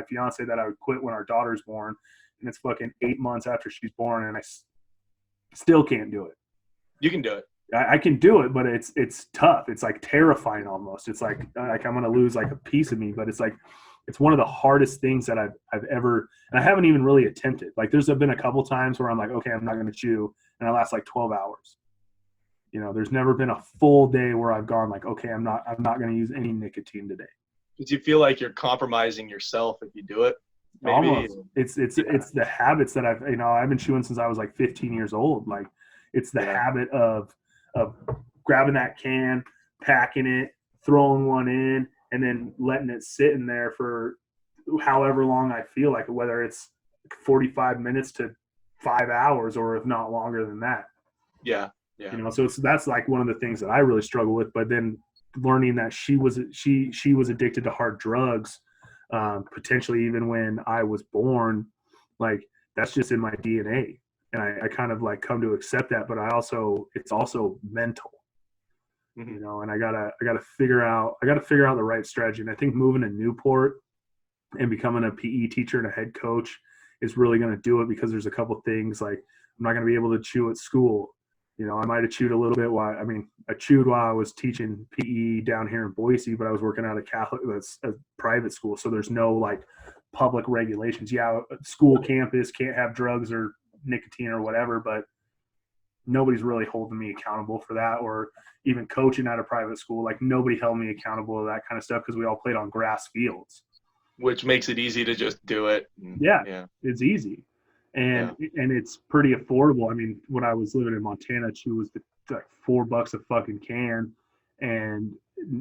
fiance that I would quit when our daughter's born, and it's fucking 8 months after she's born and I still can't do it. You can do it. I can do it, but it's tough. It's like terrifying almost. It's like I'm going to lose like a piece of me, but it's like, it's one of the hardest things that I've ever, and I haven't even really attempted. Like there's been a couple times where I'm like, okay, I'm not going to chew, and I last like 12 hours. There's never been a full day where I've gone like, okay, I'm not going to use any nicotine today. Did you feel like you're compromising yourself if you do it? Maybe. Almost. It's the habits that I've been chewing since I was like 15 years old. Like it's the habit of grabbing that can, packing it, throwing one in, and then letting it sit in there for however long I feel like, whether it's 45 minutes to 5 hours, or if not longer than that. Yeah. So that's like one of the things that I really struggle with. But then learning that she was addicted to hard drugs, potentially even when I was born, like that's just in my DNA. And I kind of like come to accept that, but it's also mental. And I gotta figure out the right strategy. And I think moving to Newport and becoming a PE teacher and a head coach is really going to do it, because there's a couple things, like I'm not going to be able to chew at school. I might have chewed a little bit I chewed while I was teaching PE down here in Boise, but I was working at a private school. So there's no like public regulations. Yeah. School campus can't have drugs or nicotine or whatever, but nobody's really holding me accountable for that. Or even coaching at a private school, like nobody held me accountable to that kind of stuff, because we all played on grass fields, which makes it easy to just do it. It's easy, and it's pretty affordable. I mean, when I was living in Montana, chew was like $4 a fucking can, and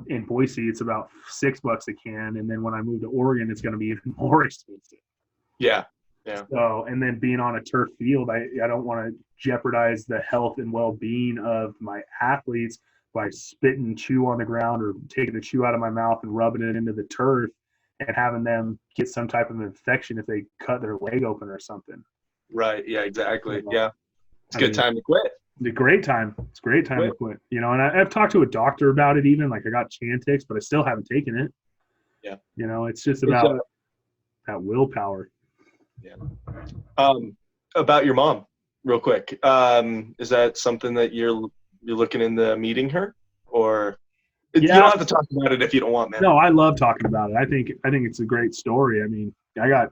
in Boise it's about $6 a can, and then when I moved to Oregon it's going to be even more expensive. Yeah. So, and then being on a turf field, I don't want to jeopardize the health and well-being of my athletes by spitting chew on the ground or taking the chew out of my mouth and rubbing it into the turf and having them get some type of infection if they cut their leg open or something. Right. Yeah, exactly. Yeah. It's a good time to quit. It's a great time. It's a great time to quit. And I've talked to a doctor about it even. Like I got Chantix, but I still haven't taken it. Yeah. It's just about that willpower. Yeah. About your mom, real quick. Is that something that you're looking into meeting her, or you don't have to talk about it if you don't want, man? No, I love talking about it. I think it's a great story. I mean, I'm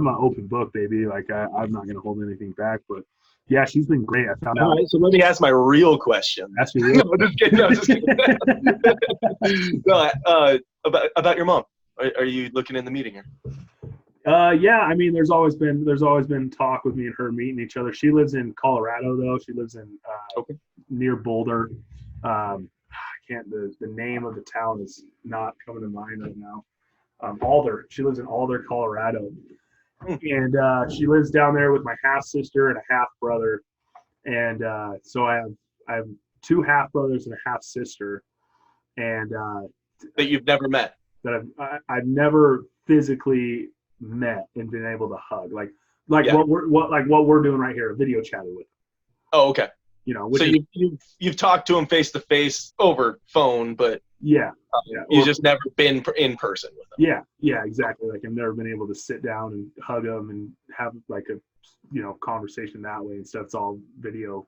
an open book, baby. Like I'm not going to hold anything back, but yeah, she's been great. I found out. All right, so let me ask my real question. Ask me real. No, just kidding. No, about your mom. Are you looking into meeting her? Yeah, I mean, there's always been talk with me and her meeting each other. She lives in Colorado, though. She lives in near Boulder. The name of the town is not coming to mind right now. Alder. She lives in Alder, Colorado, and she lives down there with my half sister and a half brother. And so I have 2 half brothers and a half sister, and that you've never met. That I've never physically met and been able to hug, like what we're doing right here, a video chatting with them. Oh, okay. So you've talked to them face to face over phone, but you've just never been in person with them. Yeah, exactly. Like I've never been able to sit down and hug them and have like a conversation that way and stuff. It's all video.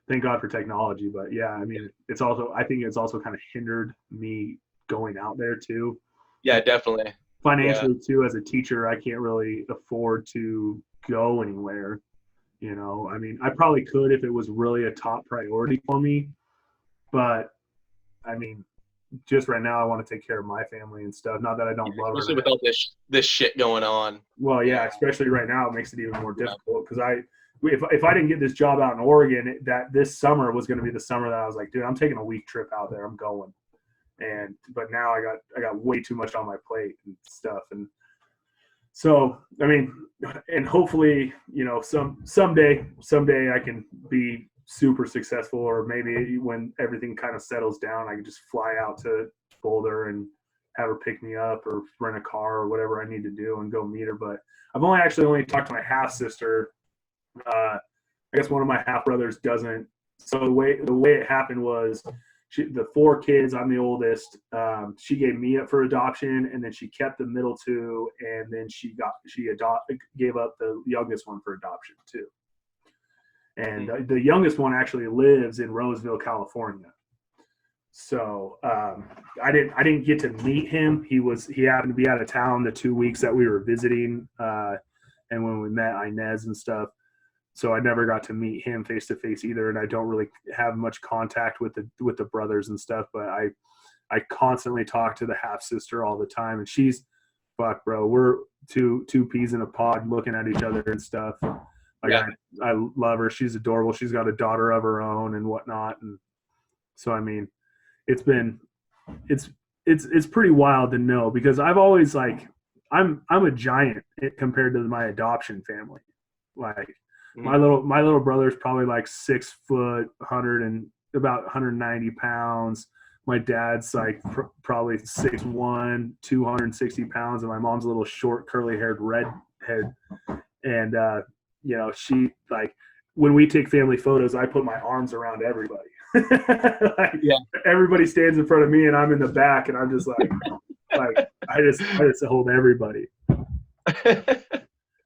Thank God for technology, but yeah, I mean, I think it's also kind of hindered me going out there too. Yeah, definitely. Financially too, as a teacher, I can't really afford to go anywhere. I mean, I probably could if it was really a top priority for me, but I mean, just right now I want to take care of my family and stuff. Not that I don't love her. Especially with all this shit going on. Well, yeah, especially right now, it makes it even more difficult because if I didn't get this job out in Oregon, that this summer was going to be the summer that I was like, dude, I'm taking a week trip out there. I'm going. But now I got way too much on my plate and stuff. And so, I mean, and hopefully, you know, someday I can be super successful, or maybe when everything kind of settles down, I can just fly out to Boulder and have her pick me up or rent a car or whatever I need to do and go meet her. But I've only talked to my half sister. I guess one of my half brothers doesn't. So the way it happened was, the 4 kids, I'm the oldest. She gave me up for adoption, and then she kept the middle 2, and then she gave up the youngest one for adoption too. And the youngest one actually lives in Roseville, California. So I didn't get to meet him. He happened to be out of town the 2 weeks that we were visiting, and when we met Inez and stuff. So I never got to meet him face to face either, and I don't really have much contact with the brothers and stuff. But I constantly talk to the half sister all the time, and she's, fuck, bro, we're two peas in a pod looking at each other and stuff. Like, yeah. I love her. She's adorable. She's got a daughter of her own and whatnot, and so I mean, it's pretty wild to know, because I've always, like, I'm a giant compared to my adoption family, like. My little brother's probably like 6 foot, about 190 pounds. My dad's like probably 6'1", 260 pounds, and my mom's a little short, curly-haired redhead. And you know, she, like, when we take family photos, I put my arms around everybody. Like, yeah. Everybody stands in front of me, and I'm in the back, and I'm just like I just hold everybody.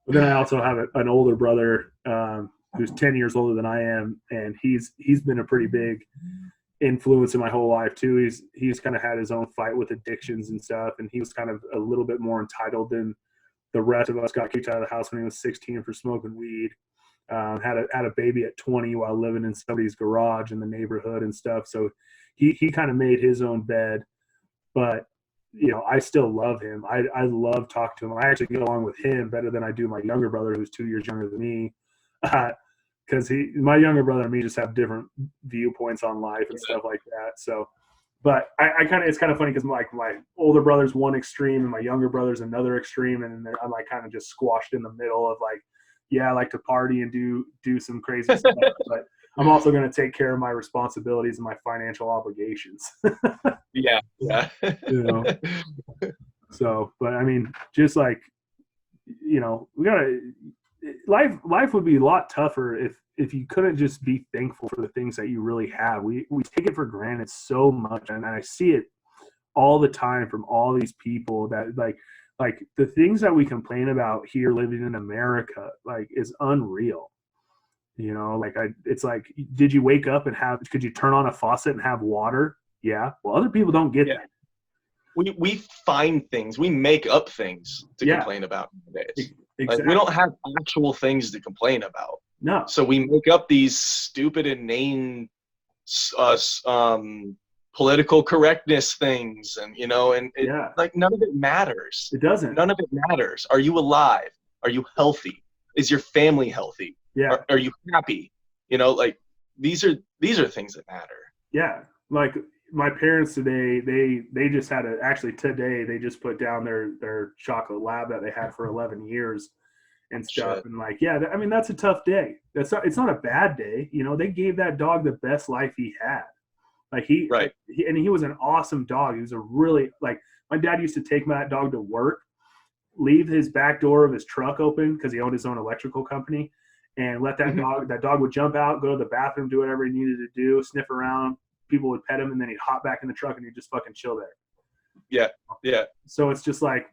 But then I also have an older brother who's 10 years older than I am, and he's been a pretty big influence in my whole life too. He's kind of had his own fight with addictions and stuff, and he was kind of a little bit more entitled than the rest of us. Got kicked out of the house when he was 16 for smoking weed. Had a baby at 20 while living in somebody's garage in the neighborhood and stuff. So he kind of made his own bed, but you know, I still love him. I love talking to him. I actually get along with him better than I do my younger brother, who's 2 years younger than me. Because my younger brother and me just have different viewpoints on life and stuff like that. So, but it's kind of funny because my older brother's one extreme and my younger brother's another extreme, and I'm like kind of just squashed in the middle of, like, yeah, I like to party and do some crazy stuff, but I'm also going to take care of my responsibilities and my financial obligations. Yeah. You know? So, but I mean, just like, you know, life would be a lot tougher if you couldn't just be thankful for the things that you really have. We take it for granted so much, and I see it all the time from all these people that like the things that we complain about here living in America, like, is unreal. You know, like, it's like, did you wake up and could you turn on a faucet and have water? Yeah. Well, other people don't get that. We find things, we make up things to complain about nowadays. Exactly. Like, we don't have actual things to complain about. No. So we make up these stupid, inane, political correctness things, and you know, and like, none of it matters. It doesn't. None of it matters. Are you alive? Are you healthy? Is your family healthy? Yeah. Are you happy? You know, like, these are things that matter. Yeah. Like, my parents today, they just had today they just put down their chocolate lab that they had for 11 years and stuff. Shit. And like, yeah, I mean, that's a tough day. It's not a bad day. You know, they gave that dog the best life he had. Like, he was an awesome dog. He was a really, like, my dad used to take that dog to work, leave his back door of his truck open because he owned his own electrical company, and let that dog would jump out, go to the bathroom, do whatever he needed to do, sniff around. People would pet him, and then he'd hop back in the truck and he'd just fucking chill there. Yeah. Yeah. So it's just like,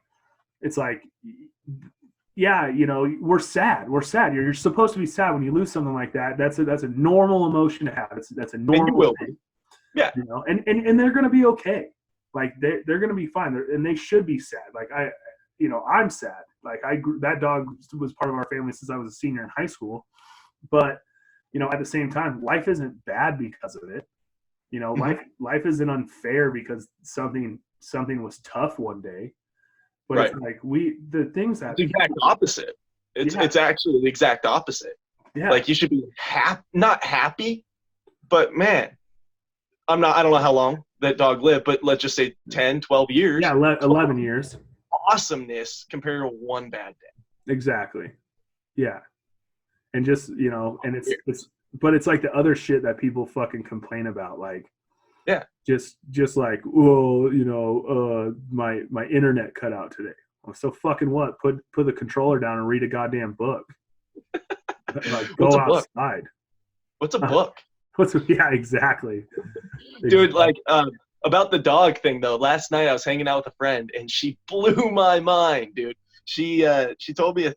yeah, you know, we're sad. You're supposed to be sad when you lose something like that. That's a normal emotion to have. That's a normal thing. Yeah. You know, and they're going to be okay. Like, they're going to be fine. And they should be sad. Like, I'm sad. Like, that dog was part of our family since I was a senior in high school. But, you know, at the same time, life isn't bad because of it. You know, life isn't unfair because something was tough one day. But Right. it's like the things that it's the exact opposite. It's actually the exact opposite. Yeah. Like you should be not happy, but man, I don't know how long that dog lived, but let's just say 10, 12 years. Yeah, 11 years. Awesomeness compared to one bad day. Exactly. Yeah. And just, you know, and it's like the other shit that people fucking complain about, like, yeah, just like, well, you know, my internet cut out today. Well, so fucking what? Put the controller down and read a goddamn book. Like, go outside. What's a book? Yeah, exactly. Dude, like, about the dog thing though. Last night I was hanging out with a friend and she blew my mind, dude. She told me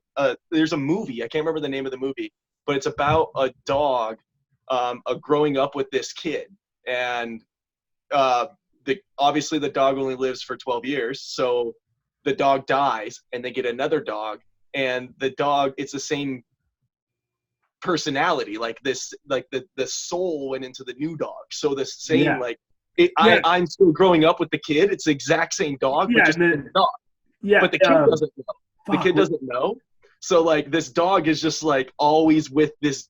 there's a movie. I can't remember the name of the movie, but it's about a dog growing up with this kid, and obviously the dog only lives for 12 years, so the dog dies and they get another dog, and the dog, it's the same personality, like this, like the soul went into the new dog, so the same I'm still growing up with the kid. It's the exact same dog, but just the dog. Yeah, but the kid doesn't know. The kid doesn't know. So like this dog is just like always with this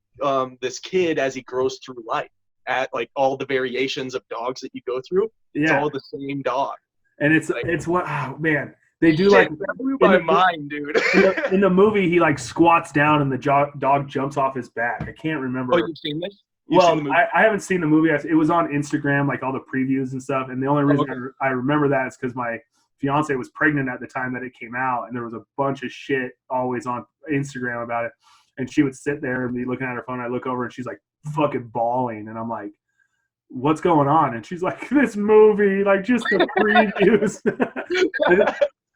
kid as he grows through life, at like all the variations of dogs that you go through. It's all the same dog. And it's like, it's what, oh man, they do like blew my mind, dude. in the movie, he like squats down and the dog jumps off his back. I can't remember. Oh, you've seen this? I haven't seen the movie. It was on Instagram, like all the previews and stuff. And the only reason I remember that is because my fiance was pregnant at the time that it came out, and there was a bunch of shit always on Instagram about it. And she would sit there and be looking at her phone. I look over and she's like fucking bawling, and I'm like, "What's going on?" And she's like, "This movie, like just the previews."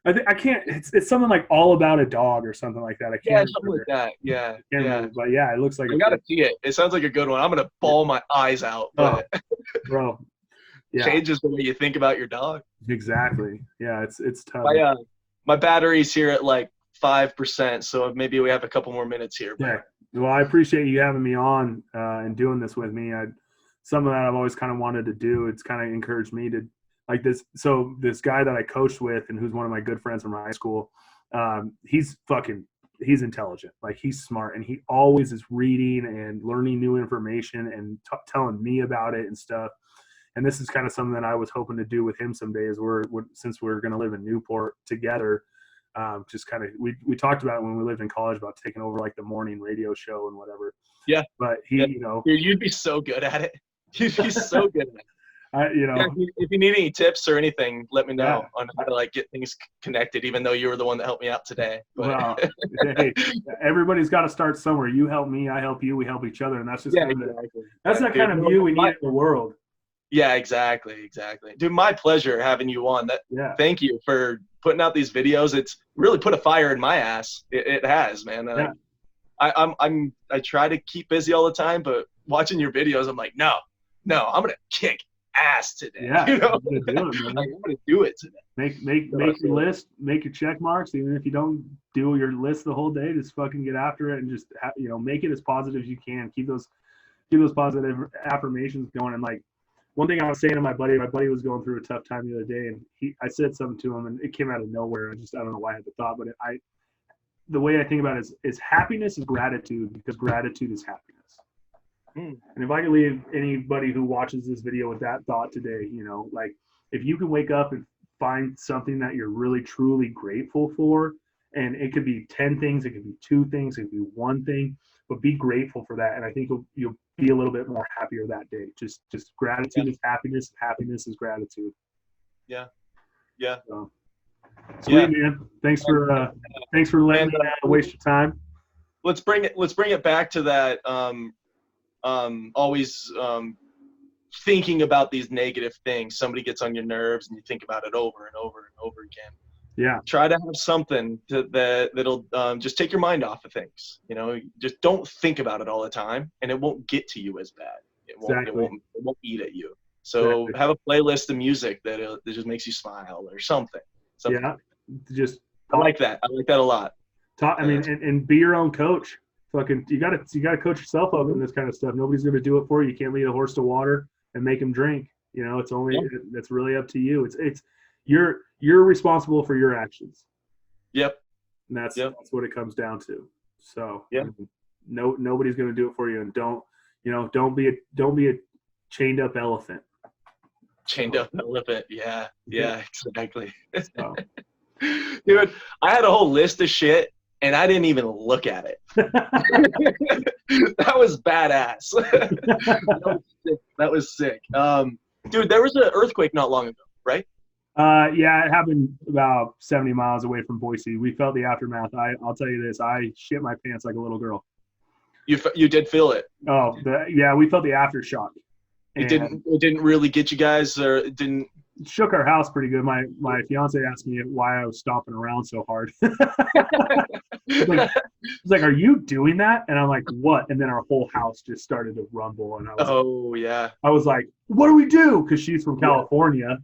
I can't. It's something like All About a Dog or something like that. I can't. Something like that. Yeah. Remember, but yeah, it looks like. You gotta see it. It sounds like a good one. I'm gonna bawl my eyes out. But bro. Yeah. Changes the way you think about your dog. Exactly. Yeah, it's tough. My battery's here at like 5%, so maybe we have a couple more minutes here. Yeah. Well, I appreciate you having me on and doing this with me. Something that I've always kind of wanted to do. It's kind of encouraged me to like this. So this guy that I coached with and who's one of my good friends from high school, he's intelligent. Like he's smart, and he always is reading and learning new information and telling me about it and stuff. And this is kind of something that I was hoping to do with him someday, is since we're going to live in Newport together, just kind of, we talked about it when we lived in college about taking over like the morning radio show and whatever. Yeah. But you know, you'd be so good at it. You'd be so good at it. If you need any tips or anything, let me know on how to like get things connected, even though you were the one that helped me out today. But. Well, hey, everybody's got to start somewhere. You help me, I help you, we help each other. And that's just that's that kind of view we need in the world. Yeah, exactly. Dude, my pleasure having you on. Thank you for putting out these videos. It's really put a fire in my ass. It has, man. I try to keep busy all the time, but watching your videos, I'm like, no, I'm gonna kick ass today. Yeah, I'm gonna do it today. Make your list, make your check marks. Even if you don't do your list the whole day, just fucking get after it and just make it as positive as you can. Keep those positive affirmations going. And like, one thing I was saying to my buddy was going through a tough time the other day, and I said something to him, and it came out of nowhere. I don't know why I had the thought, but the way I think about it is happiness is gratitude, because gratitude is happiness. And if I could leave anybody who watches this video with that thought today, like if you can wake up and find something that you're really truly grateful for, and it could be 10 things, it could be 2 things, it could be 1 thing, but be grateful for that, and I think you'll be a little bit more happier that day. Just gratitude is happiness. Happiness is gratitude. Yeah. So, sweet, man. Thanks for letting me waste your time. Let's bring it back to that. Always thinking about these negative things. Somebody gets on your nerves, and you think about it over and over and over again. Yeah. Try to have something that'll just take your mind off of things. Just don't think about it all the time, and it won't get to you as bad. It won't eat at you. So have a playlist of music that just makes you smile or something. Yeah. I like that. I like that a lot. And be your own coach. Fucking, you gotta coach yourself up in this kind of stuff. Nobody's gonna do it for you. You can't lead a horse to water. and make them drink. You know, it's only that's really up to you. It's you're responsible for your actions. Yep. And that's what it comes down to. So yeah. I mean, nobody's going to do it for you, and don't be a chained up elephant. Chained up elephant. Yeah, exactly. So. Dude, I had a whole list of shit and I didn't even look at it. That was badass. That was sick. Dude, there was an earthquake not long ago, right? Yeah, it happened about 70 miles away from Boise. We felt the aftermath. I'll tell you this, I shit my pants like a little girl. You did feel it? Oh, we felt the aftershock. It didn't really get you guys, or it didn't? It shook our house pretty good. My fiance asked me why I was stomping around so hard. It's like, are you doing that? And I'm like, what? And then our whole house just started to rumble. And I was like, what do we do? Because she's from California,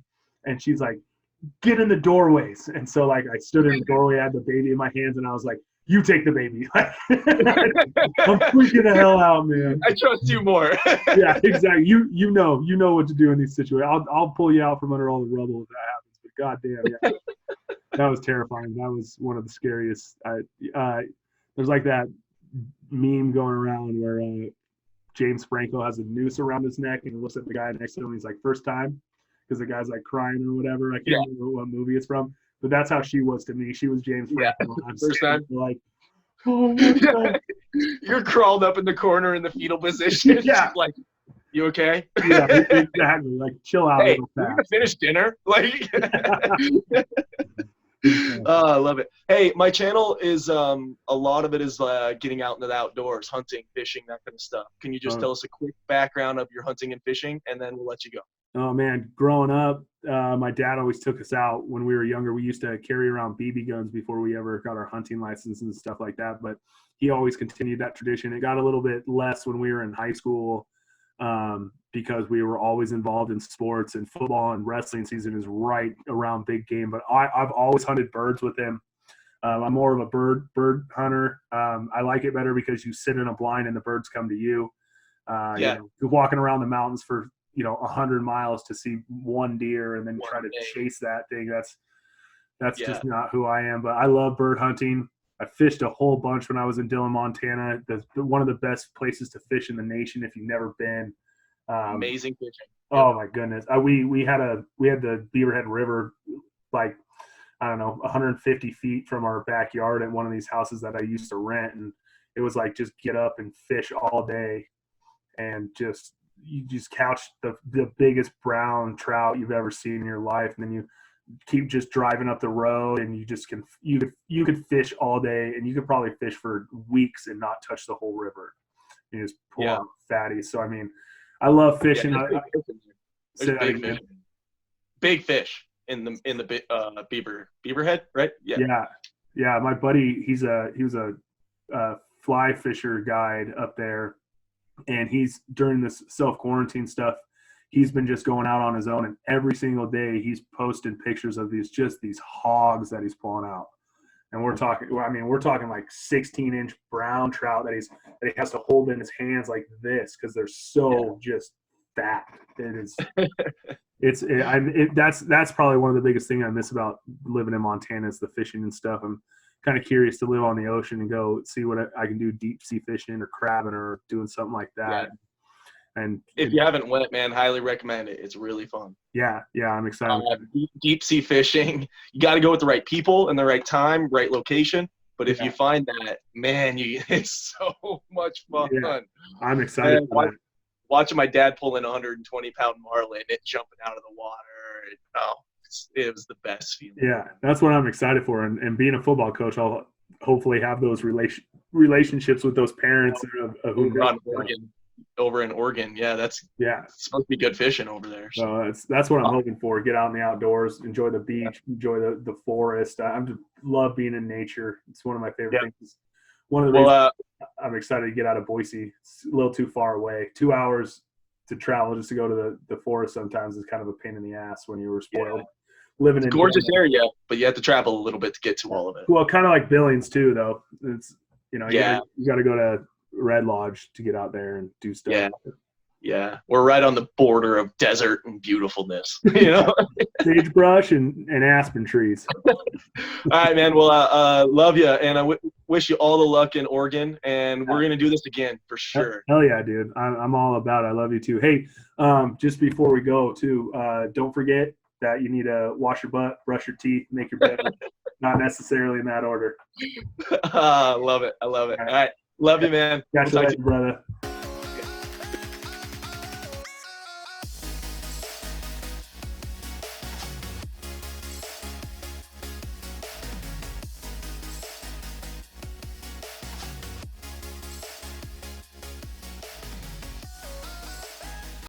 and she's like, get in the doorways. And so like I stood in the doorway, I had the baby in my hands, and I was like, you take the baby. I'm freaking the hell out, man. I trust you more. Yeah, exactly. You know what to do in these situations. I'll pull you out from under all the rubble if that happens. But goddamn, yeah, that was terrifying. That was one of the scariest. There's like that meme going around where James Franco has a noose around his neck and he looks at the guy next to him. And he's like, first time, because the guy's like crying or whatever. I can't remember what movie it's from. But that's how she was to me. She was James Franco. I'm first time. Like, oh my God. You're crawled up in the corner in the fetal position. Yeah. She's like, you okay? Yeah, exactly. Like, chill out. Hey, we're gonna finish dinner. Like, I love it. Hey, my channel is a lot of it is getting out into the outdoors, hunting, fishing, that kind of stuff. Can you just tell us a quick background of your hunting and fishing, and then we'll let you go. Oh man, growing up, my dad always took us out when we were younger. We used to carry around BB guns before we ever got our hunting license and stuff like that. But he always continued that tradition. It got a little bit less when we were in high school because we were always involved in sports, and football and wrestling season is right around big game. But I've always hunted birds with him. I'm more of a bird hunter. I like it better because you sit in a blind and the birds come to you. You're walking around the mountains for 100 miles to see one deer and then try to chase that thing. That's just not who I am. But I love bird hunting. I fished a whole bunch when I was in Dillon, Montana. One of the best places to fish in the nation if you've never been. Amazing fishing. Oh my goodness. We had the Beaverhead River, like, I don't know, 150 feet from our backyard at one of these houses that I used to rent. And it was like, just get up and fish all day and you just catch the biggest brown trout you've ever seen in your life. And then you keep just driving up the road and you could fish all day, and you could probably fish for weeks and not touch the whole river. You just pull out fatties. So, I mean, I love fishing. Big fish in the Beaverhead, right? Yeah. Yeah. My buddy, he was a fly fisher guide up there. And he's, during this self-quarantine stuff, he's been just going out on his own, and every single day he's posting pictures of these hogs that he's pulling out. And we're talking like 16-inch brown trout that he has to hold in his hands like this because they're so just fat. That's probably one of the biggest things I miss about living in Montana is the fishing and stuff. I'm kind of curious to live on the ocean and go see what I can do deep sea fishing or crabbing or doing something like that. And if you haven't went, man, highly recommend it. It's really fun. Yeah, I'm excited. Deep sea fishing, you got to go with the right people and the right time, right location. But if you find that, man, it's so much fun. Yeah, I'm excited. Watching my dad pull in a 120-pound marlin and it jumping out of the water. It was the best feeling. Yeah, that's what I'm excited for. And being a football coach, I'll hopefully have those relationships with those parents over in Oregon. Yeah, it's supposed to be good fishing over there. So that's what I'm hoping for. Get out in the outdoors, enjoy the beach, enjoy the forest. I just love being in nature. It's one of my favorite things. One of the reasons I'm excited to get out of Boise. It's a little too far away. 2 hours to travel just to go to the forest sometimes is kind of a pain in the ass when you were spoiled. Living in gorgeous area, but you have to travel a little bit to get to all of it. Well, kind of like Billings too, though. It's you got to go to Red Lodge to get out there and do stuff. Yeah, we're right on the border of desert and beautifulness. You know, sagebrush and aspen trees. All right, man. Well, love you, and I wish you all the luck in Oregon. And we're gonna do this again for sure. Hell yeah, dude! I'm all about it. I love you too. Hey, just before we go, too, don't forget that you need to wash your butt, brush your teeth, make your bed. Not necessarily in that order. Love it. I love it. All right. Love you, man. Catch you later, brother.